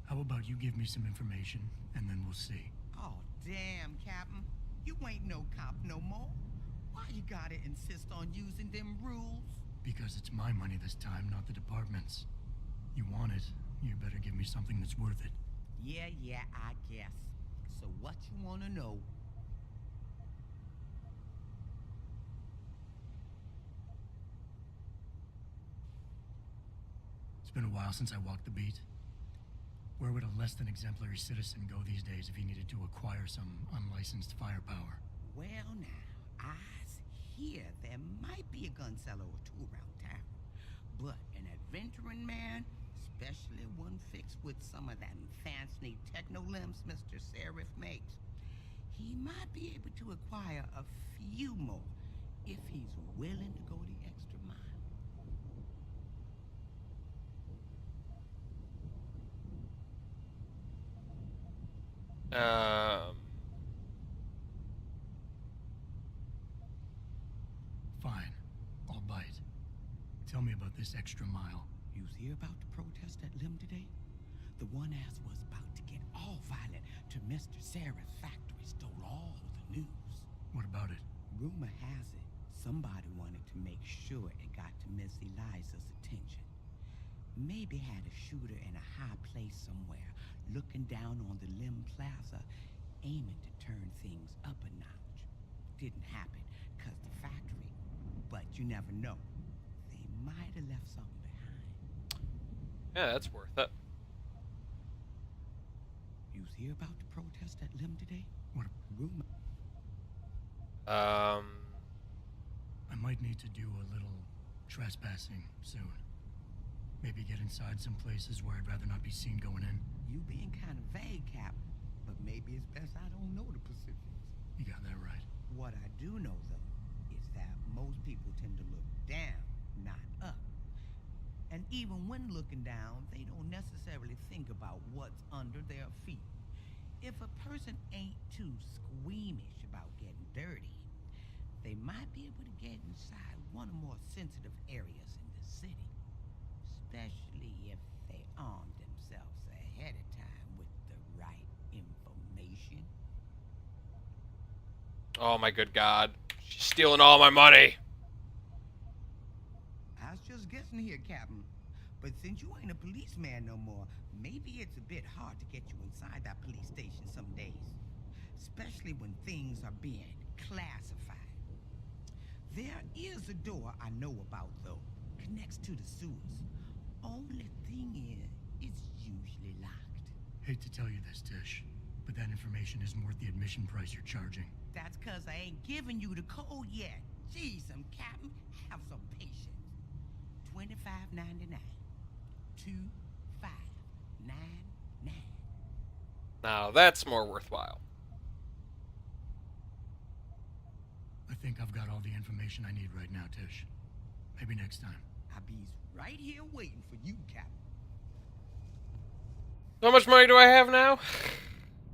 How about you give me some information, and then we'll see. Oh, damn, Captain. You ain't no cop no more. Why you gotta insist on using them rules? Because it's my money this time, not the department's. You want it, you better give me something that's worth it. Yeah, I guess. So what you wanna know? It's been a while since I walked the beat. Where would a less than exemplary citizen go these days if he needed to acquire some unlicensed firepower? Well, now, I hear there might be a gun seller or two around town. But an adventuring man, especially one fixed with some of them fancy techno limbs Mr. Seraph makes, he might be able to acquire a few more if he's willing to go the extra mile. Fine. I'll bite. Tell me about this extra mile. You hear about the protest at Lim today? The one ass was about to get all violent to Mr. Seraph's factory stole all the news. What about it? Rumor has it, somebody wanted to make sure it got to Miss Eliza's attention. Maybe had a shooter in a high place somewhere, looking down on the Lim Plaza, aiming to turn things up a notch. Didn't happen, 'cause the factory, but you never know. They might have left something behind. Yeah, that's worth it. You hear about the protest at Lim today? What? Rumor. I might need to do a little trespassing soon. Maybe get inside some places where I'd rather not be seen going in. You being kind of vague, Captain, but maybe it's best I don't know the specifics. You got that right. What I do know, though, is that most people tend to look down, not up. And even when looking down, they don't necessarily think about what's under their feet. If a person ain't too squeamish about getting dirty, they might be able to get inside one of the more sensitive areas in the city. Especially if they arm themselves ahead of time with the right information. Oh my good God. She's stealing all my money. listen here, Captain. But since you ain't a policeman no more, maybe it's a bit hard to get you inside that police station some days. Especially when things are being classified. There is a door I know about, though. Connects to the sewers. Only thing is, it's usually locked. Hate to tell you this, Tish, but that information isn't worth the admission price you're charging. That's cause I ain't giving you the code yet. Jeez, Captain, have some patience. $25.99. $25.99. Now that's more worthwhile. I think I've got all the information I need right now, Tish. Maybe next time. I'll be right here waiting for you, Captain. How much money do I have now?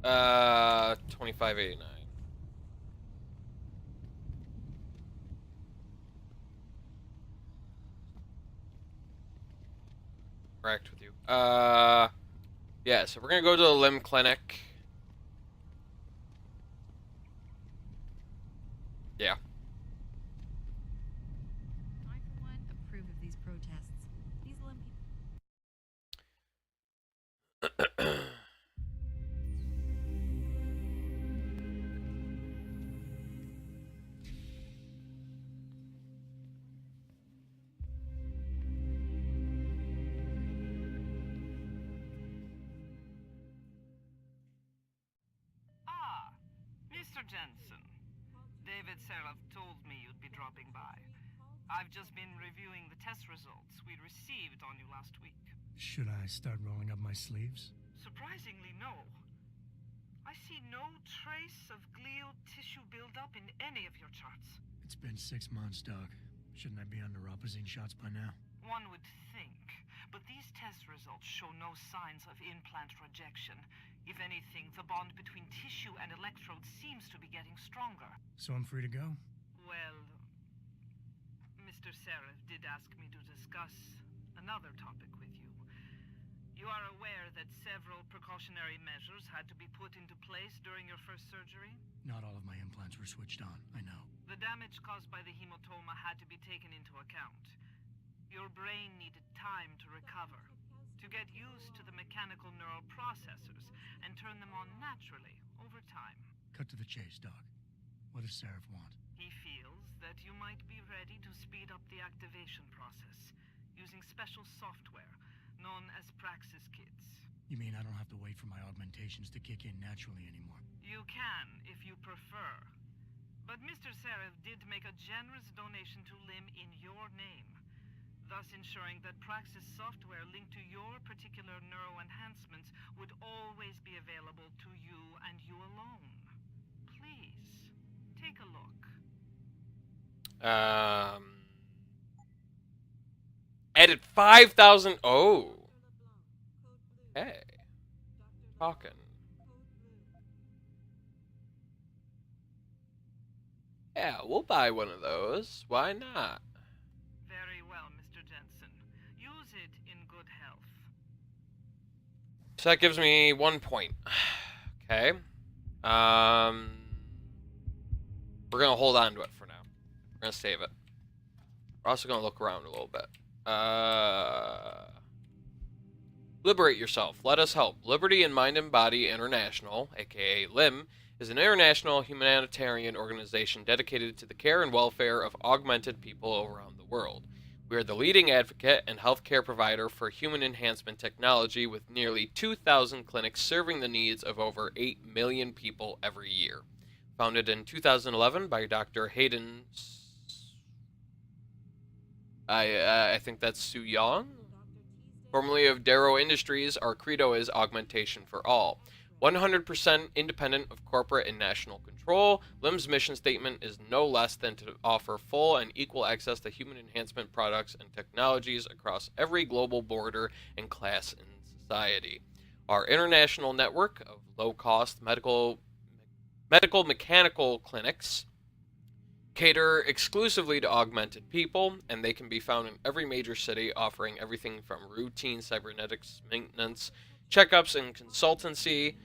$25.89. Correct with you. Yeah, so we're gonna go to the limb clinic. Yeah. I, for one, approve of these protests. These limb Mr. Jensen, David Seraph told me you'd be dropping by. I've just been reviewing the test results we received on you last week. Should I start rolling up my sleeves? Surprisingly, no. I see no trace of glial tissue buildup in any of your charts. It's been 6 months, Doc. Shouldn't I be on neuropozyne shots by now? One would think, but these test results show no signs of implant rejection. If anything, the bond between tissue and electrodes seems to be getting stronger. So I'm free to go? Well, Mr. Seraph did ask me to discuss another topic with you. You are aware that several precautionary measures had to be put into place during your first surgery? Not all of my implants were switched on, I know. The damage caused by the hematoma had to be taken into account. Your brain needed time to recover, to get used to the mechanical neural processors and turn them on naturally over time. Cut to the chase, Doc. What does Seraph want? He feels that you might be ready to speed up the activation process using special software known as Praxis Kits. You mean I don't have to wait for my augmentations to kick in naturally anymore? You can, if you prefer. But Mr. Seraph did make a generous donation to LIM in your name, thus ensuring that Praxis software linked to your particular neuroenhancements would always be available to you and you alone. Please, take a look. Added 5,000. Oh. Hey. Talking. Yeah, we'll buy one of those. Why not? Very well, Mr. Jensen. Use it in good health. So that gives me 1 point. Okay. We're gonna hold on to it for now. We're gonna save it. We're also gonna look around a little bit. Liberate yourself. Let us help. Liberty in Mind and Body International, aka LIM, is an international humanitarian organization dedicated to the care and welfare of augmented people around the world. We are the leading advocate and healthcare provider for human enhancement technology with nearly 2,000 clinics serving the needs of over 8 million people every year. Founded in 2011 by Dr. Hayden... I think that's Su Yang? Formerly of Darrow Industries, our credo is augmentation for all. 100% independent of corporate and national control, LIM's mission statement is no less than to offer full and equal access to human enhancement products and technologies across every global border and class in society. Our international network of low-cost medical mechanical clinics cater exclusively to augmented people, and they can be found in every major city, offering everything from routine cybernetics maintenance, checkups, and consultancy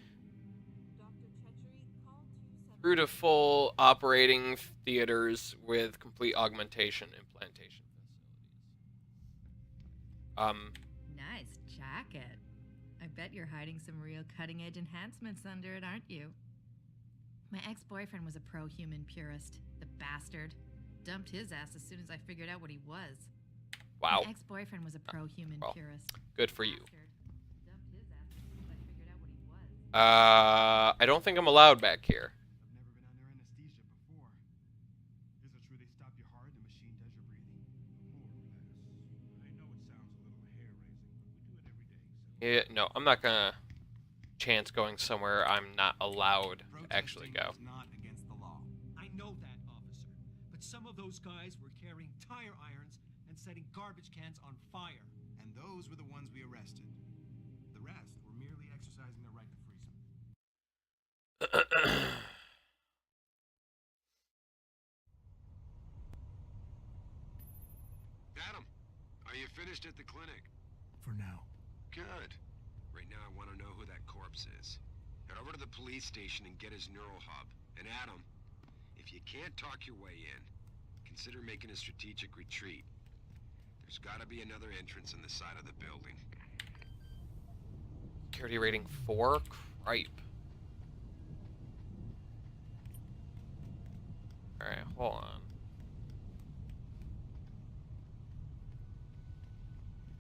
through to full operating theaters with complete augmentation implantation Nice jacket. I bet you're hiding some real cutting-edge enhancements under it, aren't you? My ex-boyfriend was a pro-human purist. The bastard. Dumped his ass as soon as I figured out what he was. Wow. My ex-boyfriend was a pro-human purist. Good for you. Dumped his ass as soon as I figured out what he was. I don't think I'm allowed back here. Yeah, no, I'm not gonna chance going somewhere I'm not allowed to actually go. Not against the law. I know that, officer. But some of those guys were carrying tire irons and setting garbage cans on fire. And those were the ones we arrested. The rest were merely exercising their right to freeze them. Adam, are you finished at the clinic? For now. Good. Right now I want to know who that corpse is. Head over to the police station and get his neural hub. And Adam, if you can't talk your way in, consider making a strategic retreat. There's got to be another entrance in the side of the building. Security rating 4? Cripe. Alright, hold on.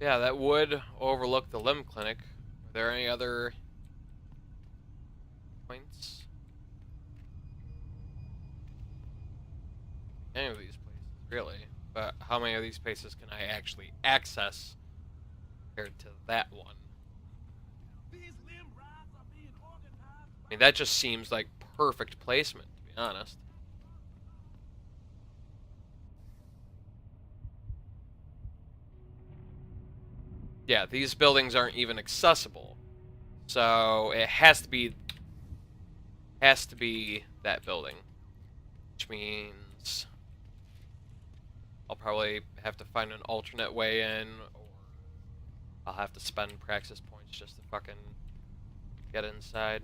Yeah, that would overlook the limb clinic. Are there any other points? Any of these places, really. But how many of these places can I actually access compared to that one? I mean, that just seems like perfect placement, to be honest. Yeah, these buildings aren't even accessible. So it has to be that building. Which means I'll probably have to find an alternate way in, or I'll have to spend praxis points just to fucking get inside.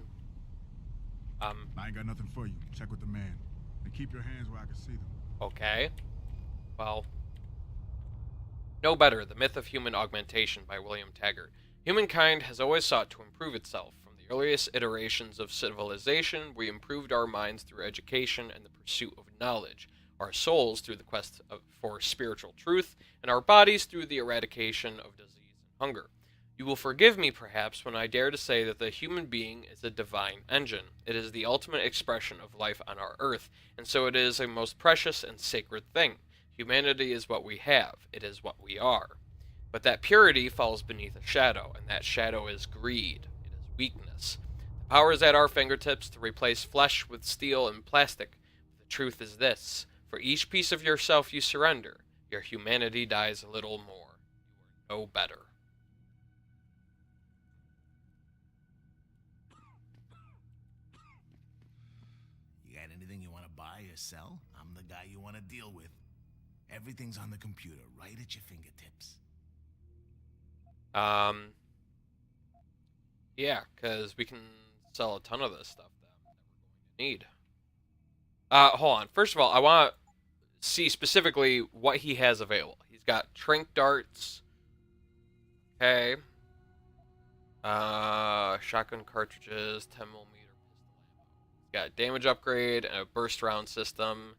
I ain't got nothing for you. Check with the man. And keep your hands where I can see them. Okay. Well, No Better, The Myth of Human Augmentation by William Taggart. Humankind has always sought to improve itself. From the earliest iterations of civilization, we improved our minds through education and the pursuit of knowledge, our souls through the quest for spiritual truth, and our bodies through the eradication of disease and hunger. You will forgive me, perhaps, when I dare to say that the human being is a divine engine. It is the ultimate expression of life on our earth, and so it is a most precious and sacred thing. Humanity is what we have. It is what we are. But that purity falls beneath a shadow, and that shadow is greed. It is weakness. The power is at our fingertips to replace flesh with steel and plastic. But the truth is this. For each piece of yourself you surrender, your humanity dies a little more. You are no better. You got anything you want to buy or sell? I'm the guy you want to deal with. Everything's on the computer, right at your fingertips. Yeah, because we can sell a ton of this stuff that we're going to need. Hold on. First of all, I want to see specifically what he has available. He's got Tranq darts. Okay. Shotgun cartridges, 10mm pistol ammo. He's got damage upgrade and a burst round system,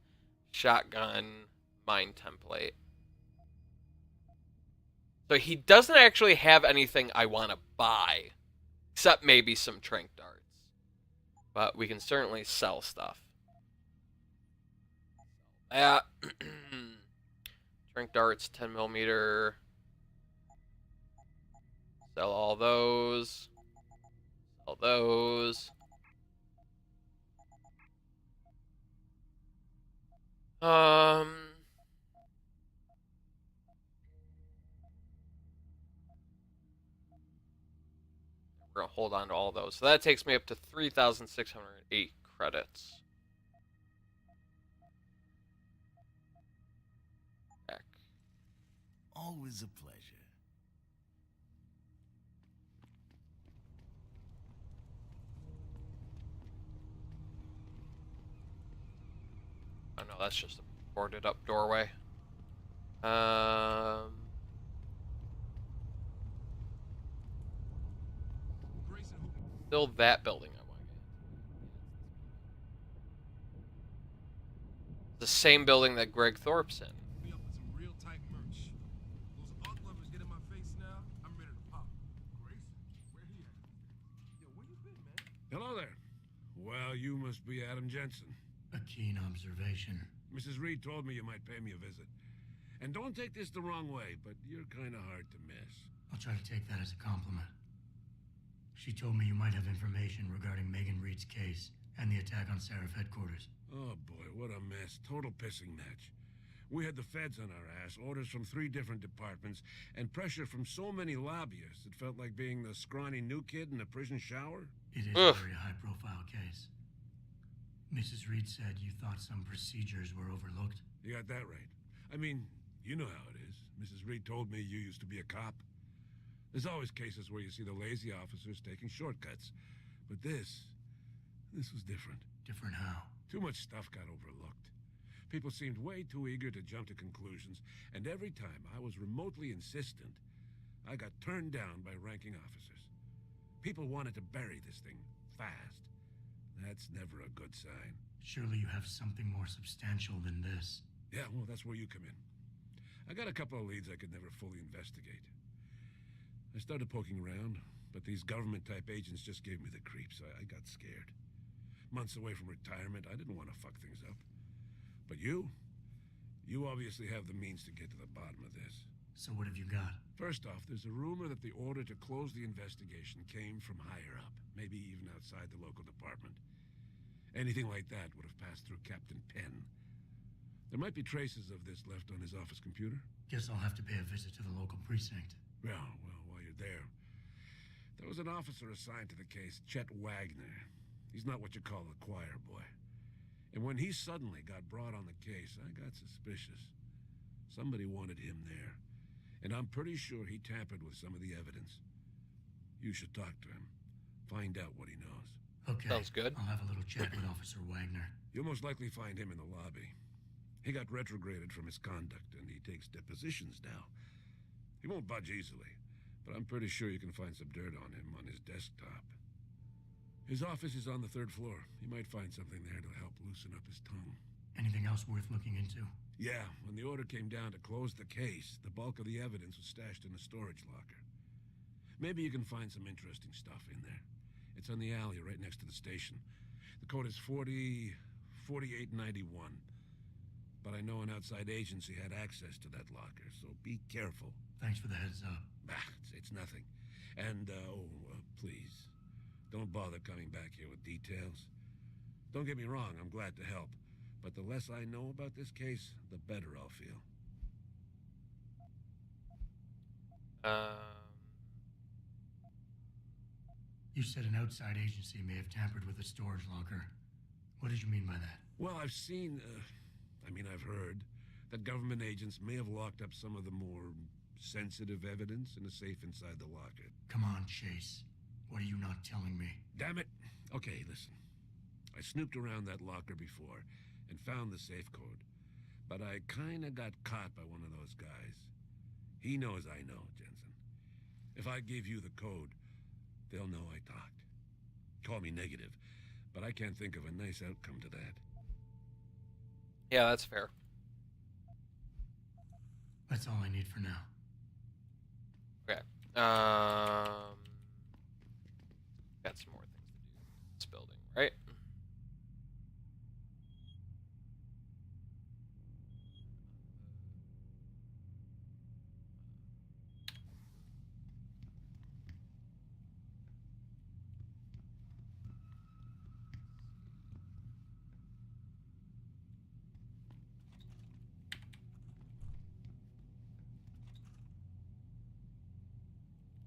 shotgun, mine template. So he doesn't actually have anything I want to buy, except maybe some Tranq darts. But we can certainly sell stuff. Tranq darts, 10mm. Sell all those. Sell those. We're going to hold on to all those. So that takes me up to 3,608 credits. Back. Always a pleasure. Oh no, that's just a boarded up doorway. Still that building I want to get. The same building that Greg Thorpe's in. Be up with some real tight merch. Those art lovers get in my face now, I'm ready to pop. Grayson, where he at? Yo, where you been, man? Hello there. Well, you must be Adam Jensen. A keen observation. Mrs. Reed told me you might pay me a visit. And don't take this the wrong way, but you're kind of hard to miss. I'll try to take that as a compliment. She told me you might have information regarding Megan Reed's case and the attack on Seraph headquarters. Oh boy, what a mess. Total pissing match. We had the feds on our ass, orders from 3 different departments, and pressure from so many lobbyists it felt like being the scrawny new kid in a prison shower. It is a very high-profile case. Mrs. Reed said you thought some procedures were overlooked. You got that right. I mean, you know how it is. Mrs. Reed told me you used to be a cop. There's always cases where you see the lazy officers taking shortcuts. But this was different. Different how? Too much stuff got overlooked. People seemed way too eager to jump to conclusions, and every time I was remotely insistent, I got turned down by ranking officers. People wanted to bury this thing fast. That's never a good sign. Surely you have something more substantial than this. Yeah, well, that's where you come in. I got a couple of leads I could never fully investigate. I started poking around, but these government-type agents just gave me the creeps. I got scared. Months away from retirement, I didn't want to fuck things up. But you obviously have the means to get to the bottom of this. So what have you got? First off, there's a rumor that the order to close the investigation came from higher up, maybe even outside the local department. Anything like that would have passed through Captain Penn. There might be traces of this left on his office computer. Guess I'll have to pay a visit to the local precinct. Well, while you're there, there was an officer assigned to the case, Chet Wagner. He's not what you call a choir boy. And when he suddenly got brought on the case, I got suspicious. Somebody wanted him there. And I'm pretty sure he tampered with some of the evidence. You should talk to him. Find out what he knows. Okay. Sounds good. I'll have a little chat with Officer Wagner. You'll most likely find him in the lobby. He got retrograded from his conduct, and he takes depositions now. He won't budge easily, but I'm pretty sure you can find some dirt on him on his desktop. His office is on the 3rd floor. You might find something there to help loosen up his tongue. Anything else worth looking into? Yeah, when the order came down to close the case, the bulk of the evidence was stashed in a storage locker. Maybe you can find some interesting stuff in there. It's on the alley right next to the station. The code is 4891. But I know an outside agency had access to that locker, so be careful. Thanks for the heads up. It's nothing. And, please, don't bother coming back here with details. Don't get me wrong, I'm glad to help. But the less I know about this case, the better I'll feel. You said an outside agency may have tampered with the storage locker. What did you mean by that? Well, I've heard that government agents may have locked up some of the more sensitive evidence in a safe inside the locker. Come on, Chase. What are you not telling me? Damn it. Okay, listen. I snooped around that locker before and found the safe code. But I kinda got caught by one of those guys. He knows I know, Jensen. If I give you the code, they'll know I talked. Call me negative, but I can't think of a nice outcome to that. Yeah, that's fair. That's all I need for now. Okay. Got some more things to do in this building, right?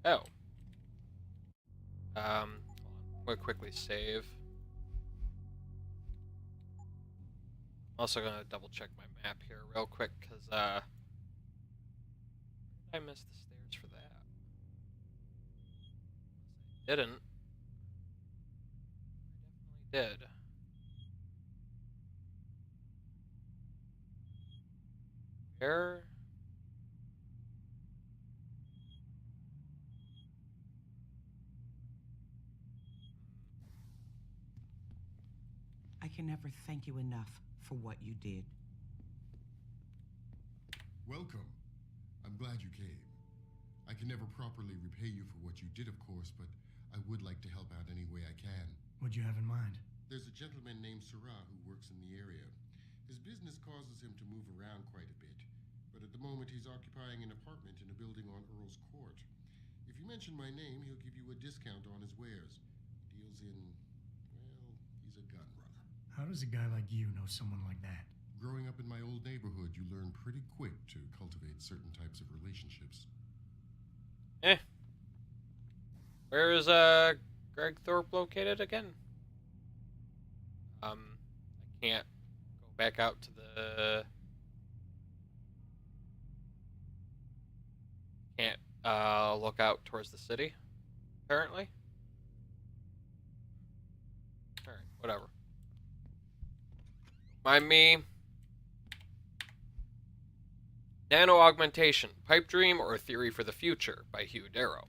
Oh. I'm gonna quickly save. Also gonna double check my map here real quick, cause where did I miss the stairs for that? I didn't. I definitely did. Where? can never thank you enough for what you did. Welcome. I'm glad you came. I can never properly repay you for what you did, of course, but I would like to help out any way I can. What'd you have in mind? There's a gentleman named Sarah who works in the area. His business causes him to move around quite a bit, but at the moment he's occupying an apartment in a building on Earl's Court. If you mention my name, he'll give you a discount on his wares. Deals in, well, he's a gun runner. How does a guy like you know someone like that? Growing up in my old neighborhood, you learn pretty quick to cultivate certain types of relationships. Where is Greg Thorpe located again? I can't go back out to the. Can't look out towards the city. Apparently. All right, whatever. Mind me. Nano-Augmentation, Pipe Dream or Theory for the Future by Hugh Darrow.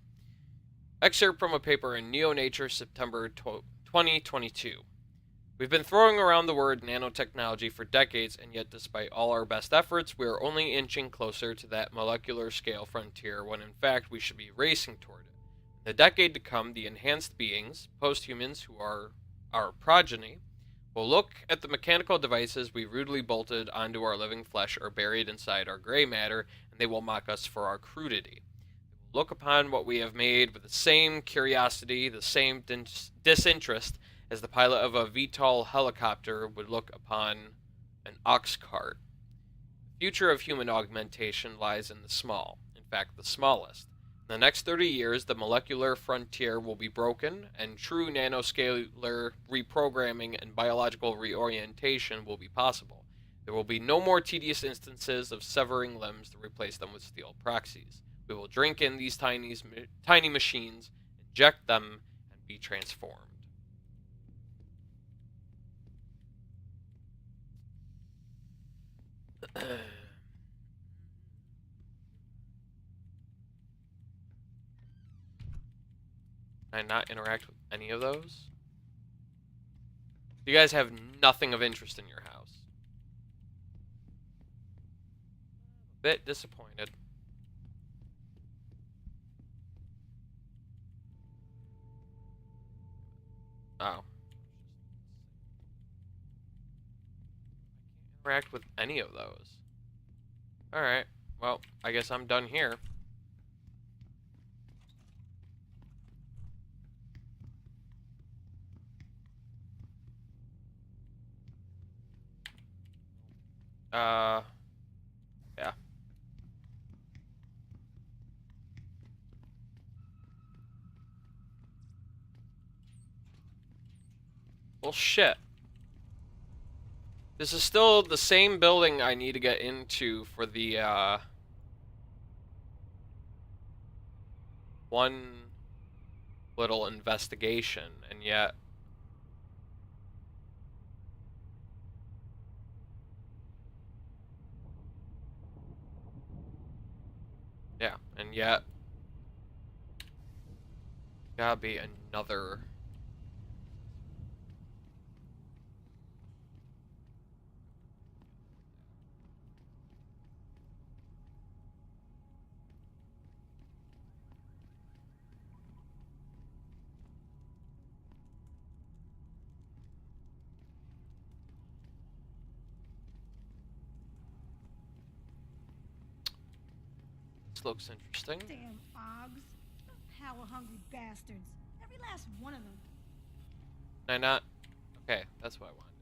Excerpt from a paper in NeoNature, September 2022. We've been throwing around the word nanotechnology for decades, and yet despite all our best efforts, we are only inching closer to that molecular scale frontier when in fact we should be racing toward it. In the decade to come, the enhanced beings, posthumans who are our progeny, will look at the mechanical devices we rudely bolted onto our living flesh or buried inside our gray matter, and they will mock us for our crudity. They will look upon what we have made with the same curiosity, the same disinterest as the pilot of a VTOL helicopter would look upon an ox cart. The future of human augmentation lies in the small, in fact the smallest. In the next 30 years, the molecular frontier will be broken, and true nanoscalar reprogramming and biological reorientation will be possible. There will be no more tedious instances of severing limbs to replace them with steel proxies. We will drink in these tiny machines, inject them, and be transformed. Can I not interact with any of those? You guys have nothing of interest in your house. A bit disappointed. Oh. Interact with any of those. Alright, well, I guess I'm done here. Yeah. Well, shit. This is still the same building I need to get into for the, one little investigation, and yet... Yeah, and yet... Gotta be another... Looks interesting. Damn Ogs. Power-hungry bastards. Every last one of them. Can I not? Okay, that's what I wanted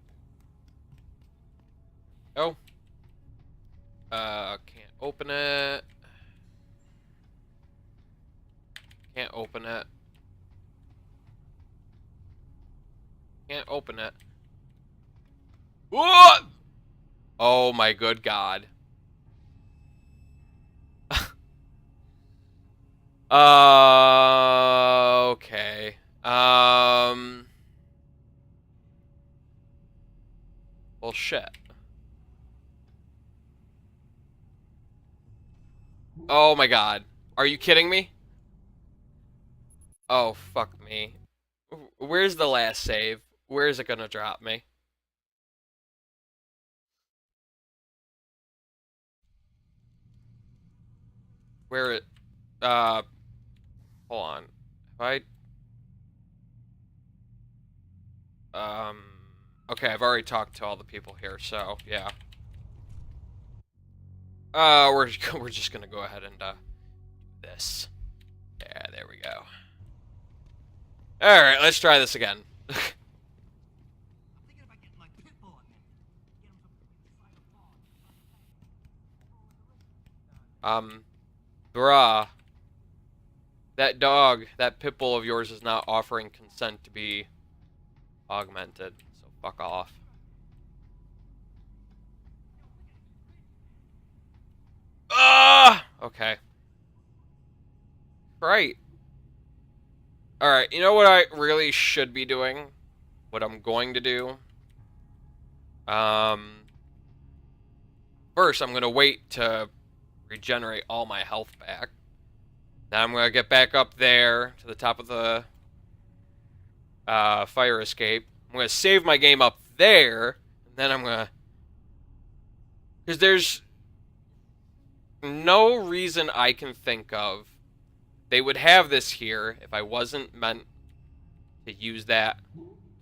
to do. Oh. Can't open it. Can't open it. Can't open it. What? Oh my good God. Okay. Well, shit. Oh my God. Are you kidding me? Oh, fuck me. Where's the last save? Where is it gonna drop me? Where it... Hold on. If I... Okay, I've already talked to all the people here, so, yeah. We're just gonna go ahead and, do this. Yeah, there we go. Alright, let's try this again. Bruh. That dog, that pit bull of yours is not offering consent to be augmented, so fuck off. Ah! Okay. Right. Alright, you know what I really should be doing? What I'm going to do? First, I'm gonna wait to regenerate all my health back. Now I'm gonna get back up there to the top of the fire escape. I'm gonna save my game up there, and then I'm gonna... Because there's no reason I can think of they would have this here if I wasn't meant to use that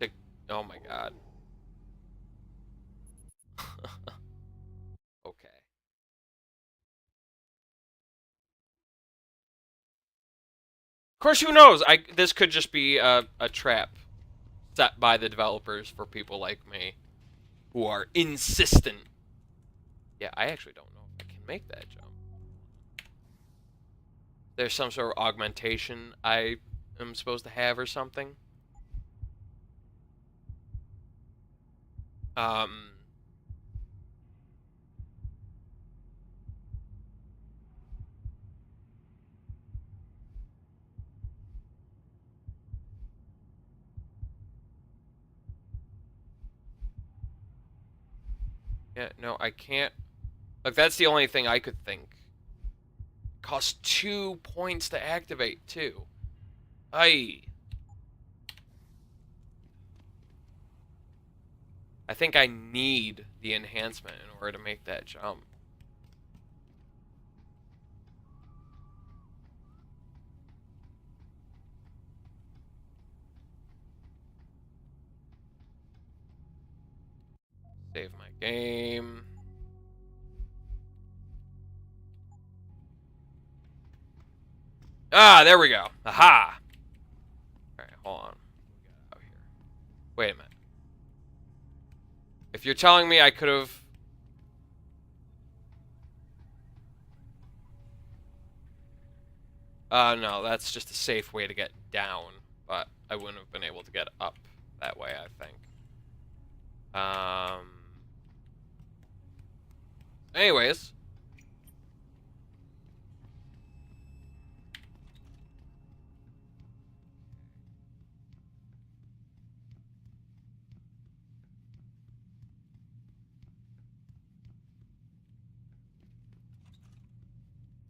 to... Oh my god. Okay. Of course, who knows? This could just be a trap set by the developers for people like me who are insistent. Yeah, I actually don't know if I can make that jump. There's some sort of augmentation I am supposed to have or something. Yeah, no, I can't. Like, that's the only thing I could think. Costs 2 points to activate, too. Aye. I think I need the enhancement in order to make that jump. Save my game. Ah, there we go. Aha! Alright, hold on. Out here. Wait a minute. If you're telling me I could have... no, that's just a safe way to get down, but I wouldn't have been able to get up that way, I think. Anyways.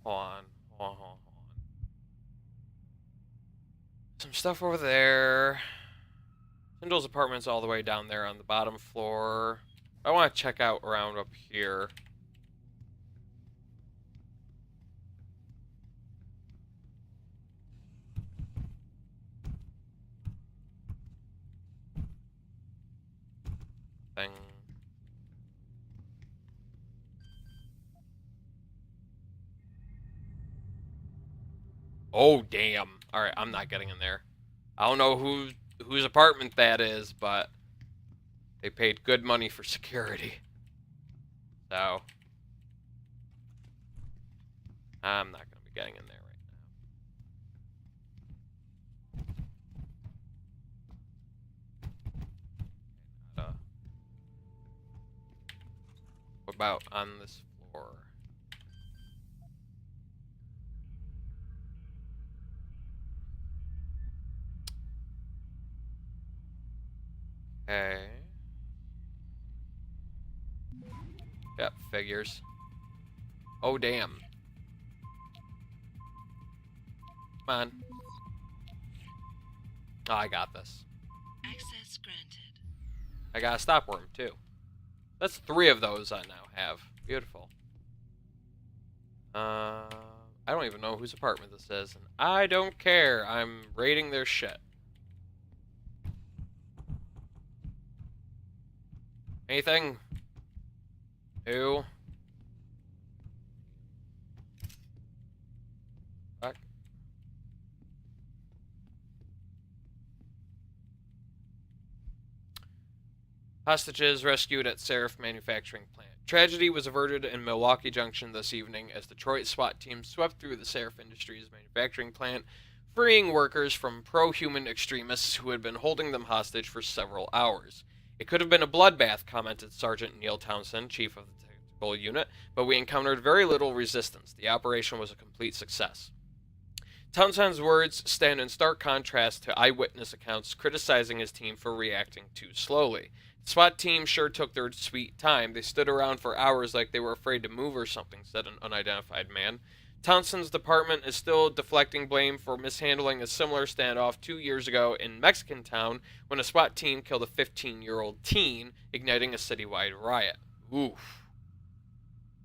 Hold on. Some stuff over there. Tyndall's apartment's all the way down there on the bottom floor. I want to check out around up here. Thing. Oh, damn. Alright, I'm not getting in there. I don't know whose apartment that is, but they paid good money for security. So, I'm not going to be getting in there right now. What about on this floor? Okay. Yep, figures. Oh, damn. Come on. Oh, I got this. Access granted. I got a stop worm, too. That's 3 of those I now have. Beautiful. I don't even know whose apartment this is, and I don't care. I'm raiding their shit. Anything? Who? Fuck. Hostages rescued at Seraph Manufacturing Plant. Tragedy was averted in Milwaukee Junction this evening as Detroit SWAT team swept through the Seraph Industries manufacturing plant, freeing workers from pro-human extremists who had been holding them hostage for several hours. It could have been a bloodbath, commented Sergeant Neil Townsend, chief of the technical unit, but we encountered very little resistance. The operation was a complete success. Townsend's words stand in stark contrast to eyewitness accounts criticizing his team for reacting too slowly. The SWAT team sure took their sweet time. They stood around for hours like they were afraid to move or something, said an unidentified man. Townsend's department is still deflecting blame for mishandling a similar standoff 2 years ago in Mexican Town when a SWAT team killed a 15-year-old teen, igniting a citywide riot. Oof.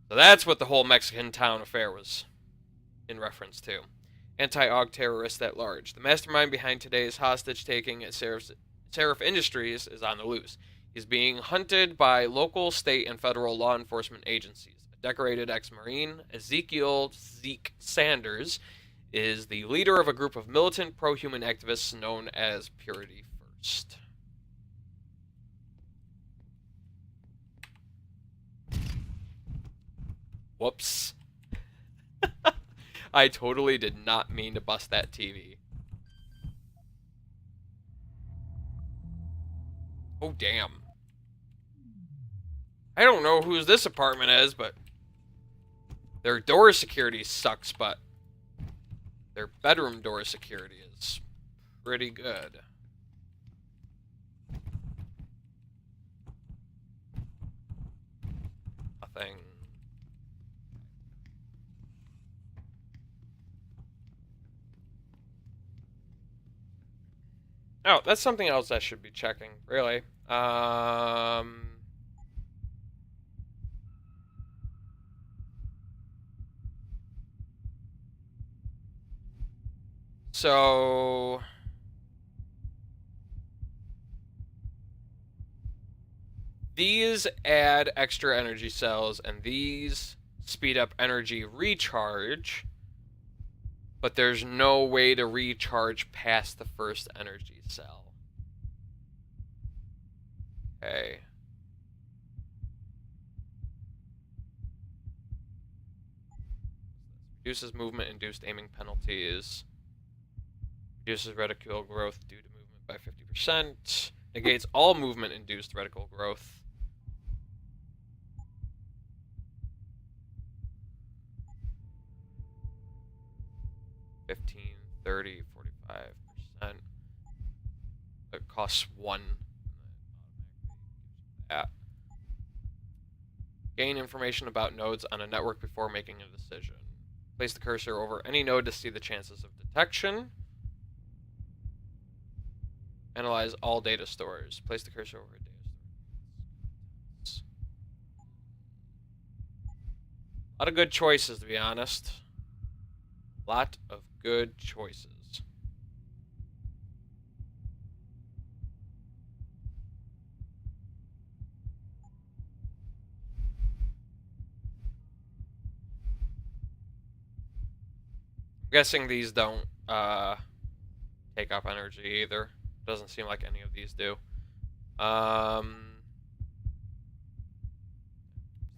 So that's what the whole Mexican Town affair was in reference to. Anti-AUG terrorists at large. The mastermind behind today's hostage-taking at Seraph Industries is on the loose. He's being hunted by local, state, and federal law enforcement agencies. A decorated ex-Marine, Ezekiel Zeke Sanders, is the leader of a group of militant pro-human activists known as Purity First. Whoops. I totally did not mean to bust that TV. Oh, damn. I don't know whose this apartment is, but their door security sucks, but their bedroom door security is pretty good. Nothing. Oh, that's something else I should be checking, really. So these add extra energy cells, and these speed up energy recharge, but there's no way to recharge past the first energy cell. Okay. Reduces movement-induced aiming penalties. Reduces reticle growth due to movement by 50%. Negates all movement-induced reticle growth. $15, $30, 45%. It costs 1. Yeah. Gain information about nodes on a network before making a decision. Place the cursor over any node to see the chances of detection. Analyze all data stores. Place the cursor over a data store. A lot of good choices, to be honest. Lot of good choices. I'm guessing these don't take up energy either. Doesn't seem like any of these do. Still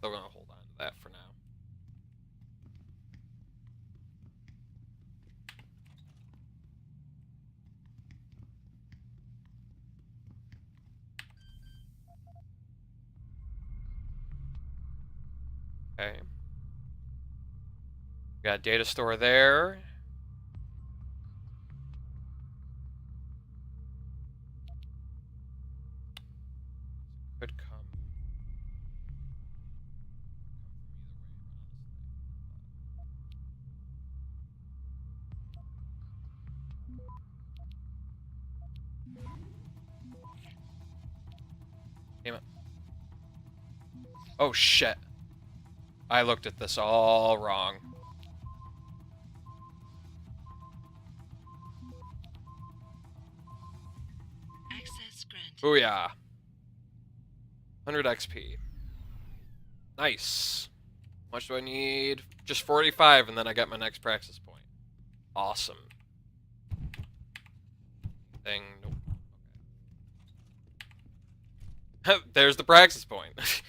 gonna hold on to that for now. Okay. Got a data store there. Could come. Damn it. Oh shit. I looked at this all wrong. Booyah. 100 XP. Nice. How much do I need? Just 45, and then I got my next praxis point. Awesome. Nope. Okay. There's the praxis point. Let's see.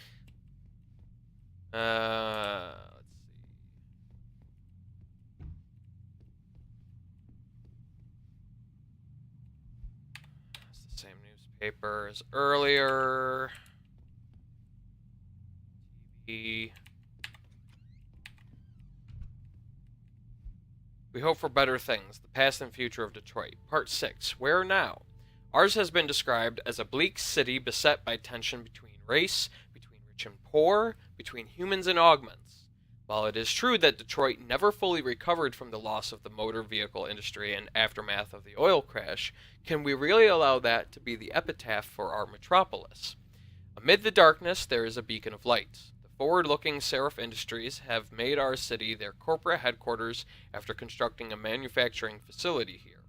It's the same newspaper as earlier. TV. We hope for better things. The past and future of Detroit. Part 6. Where now? Ours has been described as a bleak city beset by tension between race, between rich and poor, between humans and augments. While it is true that Detroit never fully recovered from the loss of the motor vehicle industry and aftermath of the oil crash, can we really allow that to be the epitaph for our metropolis? Amid the darkness, there is a beacon of light. Forward-looking Seraph Industries have made our city their corporate headquarters after constructing a manufacturing facility here.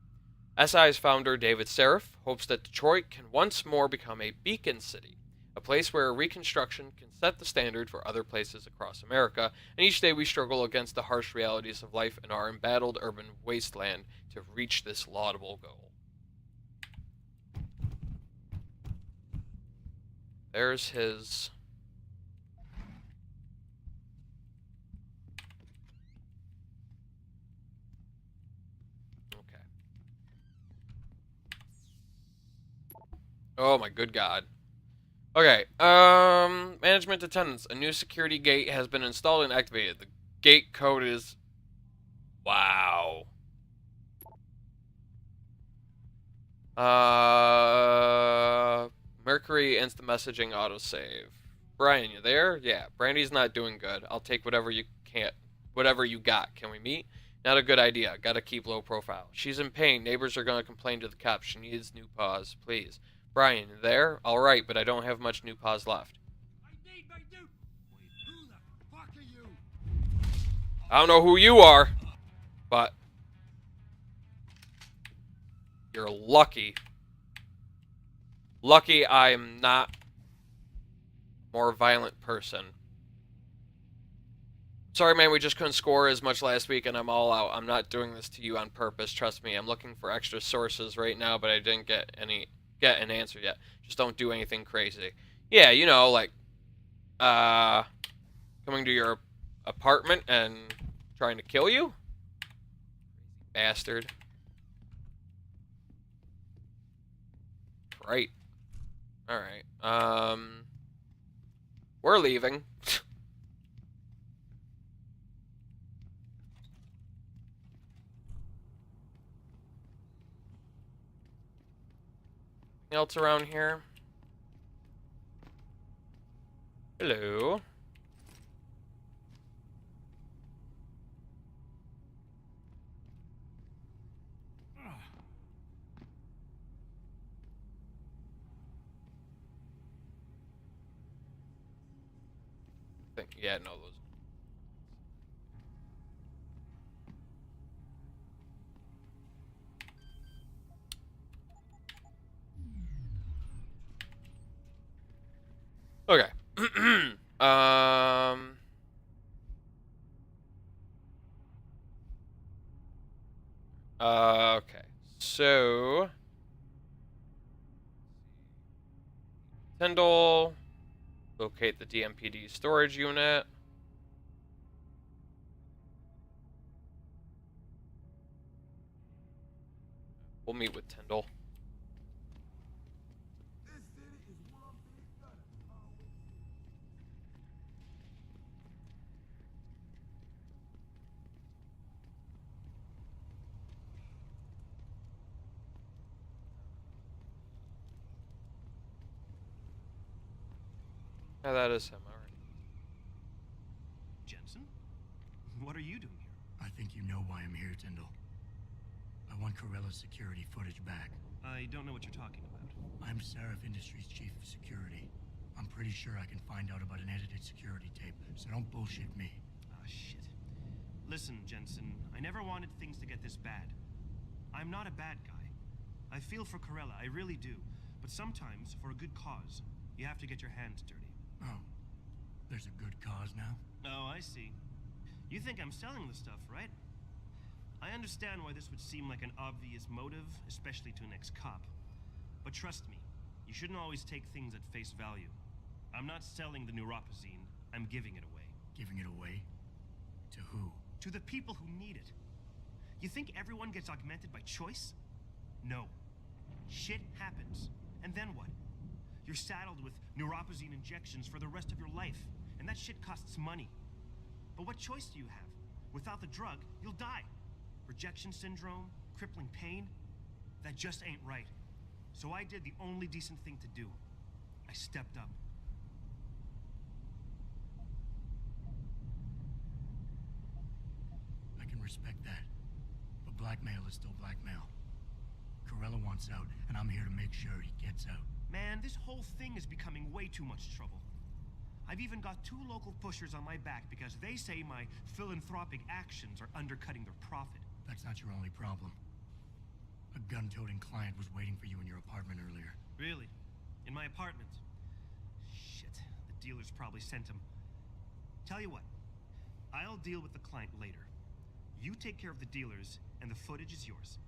SI's founder, David Seraph, hopes that Detroit can once more become a beacon city, a place where reconstruction can set the standard for other places across America, and each day we struggle against the harsh realities of life in our embattled urban wasteland to reach this laudable goal. There's his... Oh my good god. Okay, management attendance. A new security gate has been installed and activated. The gate code is... Wow. Mercury instant messaging autosave. Brian, you there? Yeah, Brandy's not doing good. I'll take whatever you got. Can we meet? Not a good idea. Gotta keep low profile. She's in pain. Neighbors are gonna complain to the cops. She needs new paws. Please. Brian, you there? Alright, but I don't have much new paws left. I don't know who you are, but you're lucky. Lucky I am not a more violent person. Sorry, man, we just couldn't score as much last week, and I'm all out. I'm not doing this to you on purpose, trust me. I'm looking for extra sources right now, but I didn't get an answer yet. Just don't do anything crazy. Yeah, you know, like, coming to your apartment and trying to kill you? Bastard. Right. Alright, we're leaving. Else around here? Hello. Yeah, no, those. Okay. Okay. So Tyndall, locate the DMPD storage unit. We'll meet with Tyndall. Yeah, that is him, alright. Jensen? What are you doing here? I think you know why I'm here, Tyndall. I want Corella's security footage back. I don't know what you're talking about. I'm Seraph Industries' chief of security. I'm pretty sure I can find out about an edited security tape, so don't bullshit me. Ah, shit. Listen, Jensen, I never wanted things to get this bad. I'm not a bad guy. I feel for Corella, I really do. But sometimes, for a good cause, you have to get your hands dirty. Oh, there's a good cause now? Oh, I see. You think I'm selling the stuff, right? I understand why this would seem like an obvious motive, especially to an ex-cop. But trust me, you shouldn't always take things at face value. I'm not selling the neuropazine, I'm giving it away. Giving it away? To who? To the people who need it. You think everyone gets augmented by choice? No. Shit happens. And then what? You're saddled with neuropazine injections for the rest of your life, and that shit costs money. But what choice do you have? Without the drug, you'll die. Rejection syndrome, crippling pain, that just ain't right. So I did the only decent thing to do. I stepped up. I can respect that. But blackmail is still blackmail. Corella wants out, and I'm here to make sure he gets out. Man, this whole thing is becoming way too much trouble. I've even got 2 local pushers on my back because they say my philanthropic actions are undercutting their profit. That's not your only problem. A gun-toting client was waiting for you in your apartment earlier. Really? In my apartment? Shit, the dealers probably sent him. Tell you what, I'll deal with the client later. You take care of the dealers, and the footage is yours.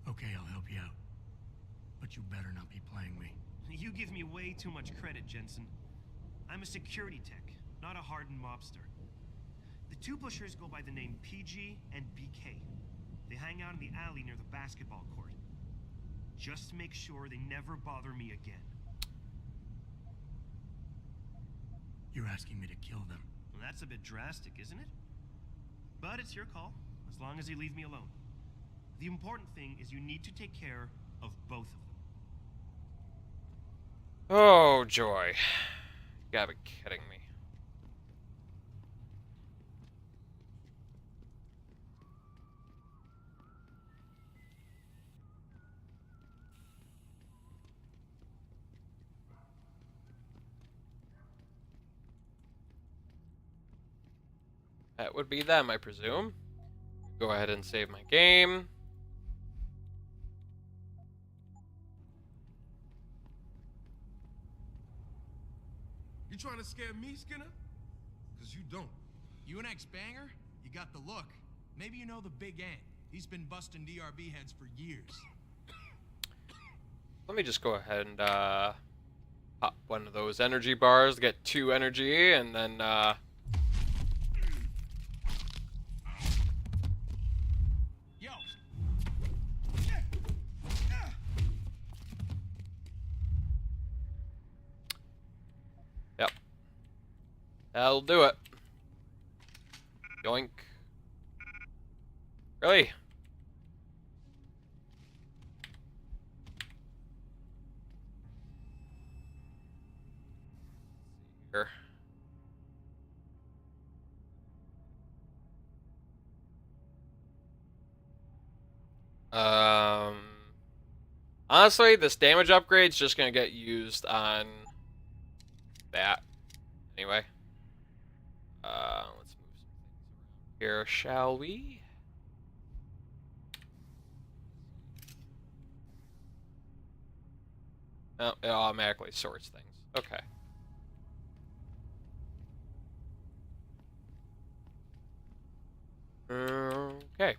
Okay, I'll help you out. But you better not be playing me. You give me way too much credit, Jensen. I'm a security tech, not a hardened mobster. The 2 pushers go by the name PG and BK. They hang out in the alley near the basketball court. Just make sure they never bother me again. You're asking me to kill them. Well, that's a bit drastic, isn't it? But it's your call, as long as you leave me alone. The important thing is you need to take care of both of them. Oh, joy. You gotta be kidding me. That would be them, I presume. Go ahead and save my game. You trying to scare me, Skinner? Because you don't. You an ex-banger? You got the look. Maybe you know the Big Ant. He's been busting DRB heads for years. Let me just go ahead and pop one of those energy bars, get 2 energy, and then Yo. Yep. That'll do it. Yoink. Really? Here. Honestly, this damage upgrade's just gonna get used on that. Anyway. Let's move some things around here, shall we? Oh, it automatically sorts things. Okay. Okay.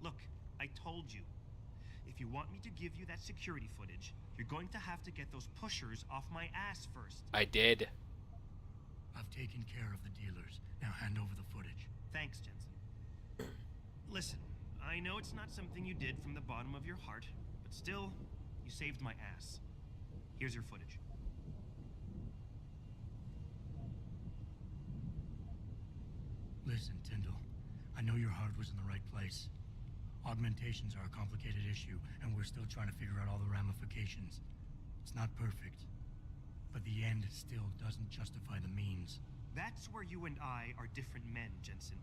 Look, I told you. If you want me to give you that security footage, you're going to have to get those pushers off my ass first. I did. I've taken care of the dealers. Now hand over the footage. Thanks, Jensen. Listen, I know it's not something you did from the bottom of your heart, but still, you saved my ass. Here's your footage. Listen, Tyndall. I know your heart was in the right place. Augmentations are a complicated issue, and we're still trying to figure out all the ramifications. It's not perfect, but the end still doesn't justify the means. That's where you and I are different men, Jensen.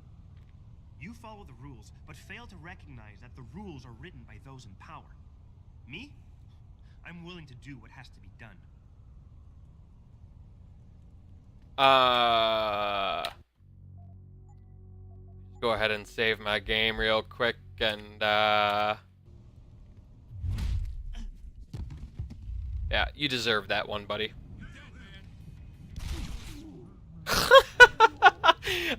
You follow the rules, but fail to recognize that the rules are written by those in power. Me? I'm willing to do what has to be done. Go ahead and save my game real quick and yeah, you deserve that one, buddy.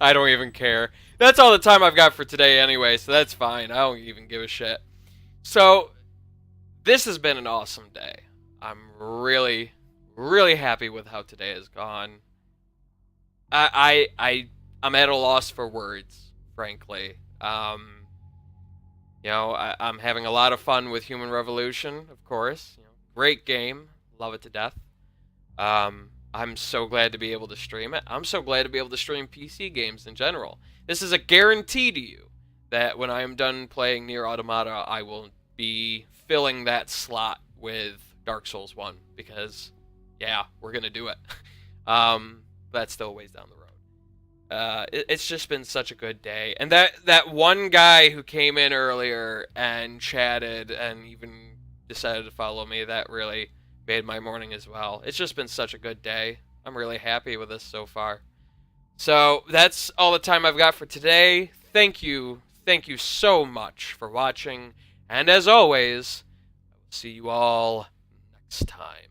I don't even care. That's all the time I've got for today anyway, so that's fine. I don't even give a shit. So, this has been an awesome day. I'm really, really happy with how today has gone. I'm at a loss for words, frankly. You know, I'm having a lot of fun with Human Revolution, of course. You know, great game. Love it to death. I'm so glad to be able to stream it. I'm so glad to be able to stream PC games in general. This is a guarantee to you that when I am done playing Nier Automata, I will be filling that slot with Dark Souls 1. Because, yeah, we're going to do it. That's still a ways down the road. It's just been such a good day. And that one guy who came in earlier and chatted and even decided to follow me, that really made my morning as well. It's just been such a good day. I'm really happy with this so far. So that's all the time I've got for today. Thank you so much for watching. And as always, I will see you all next time.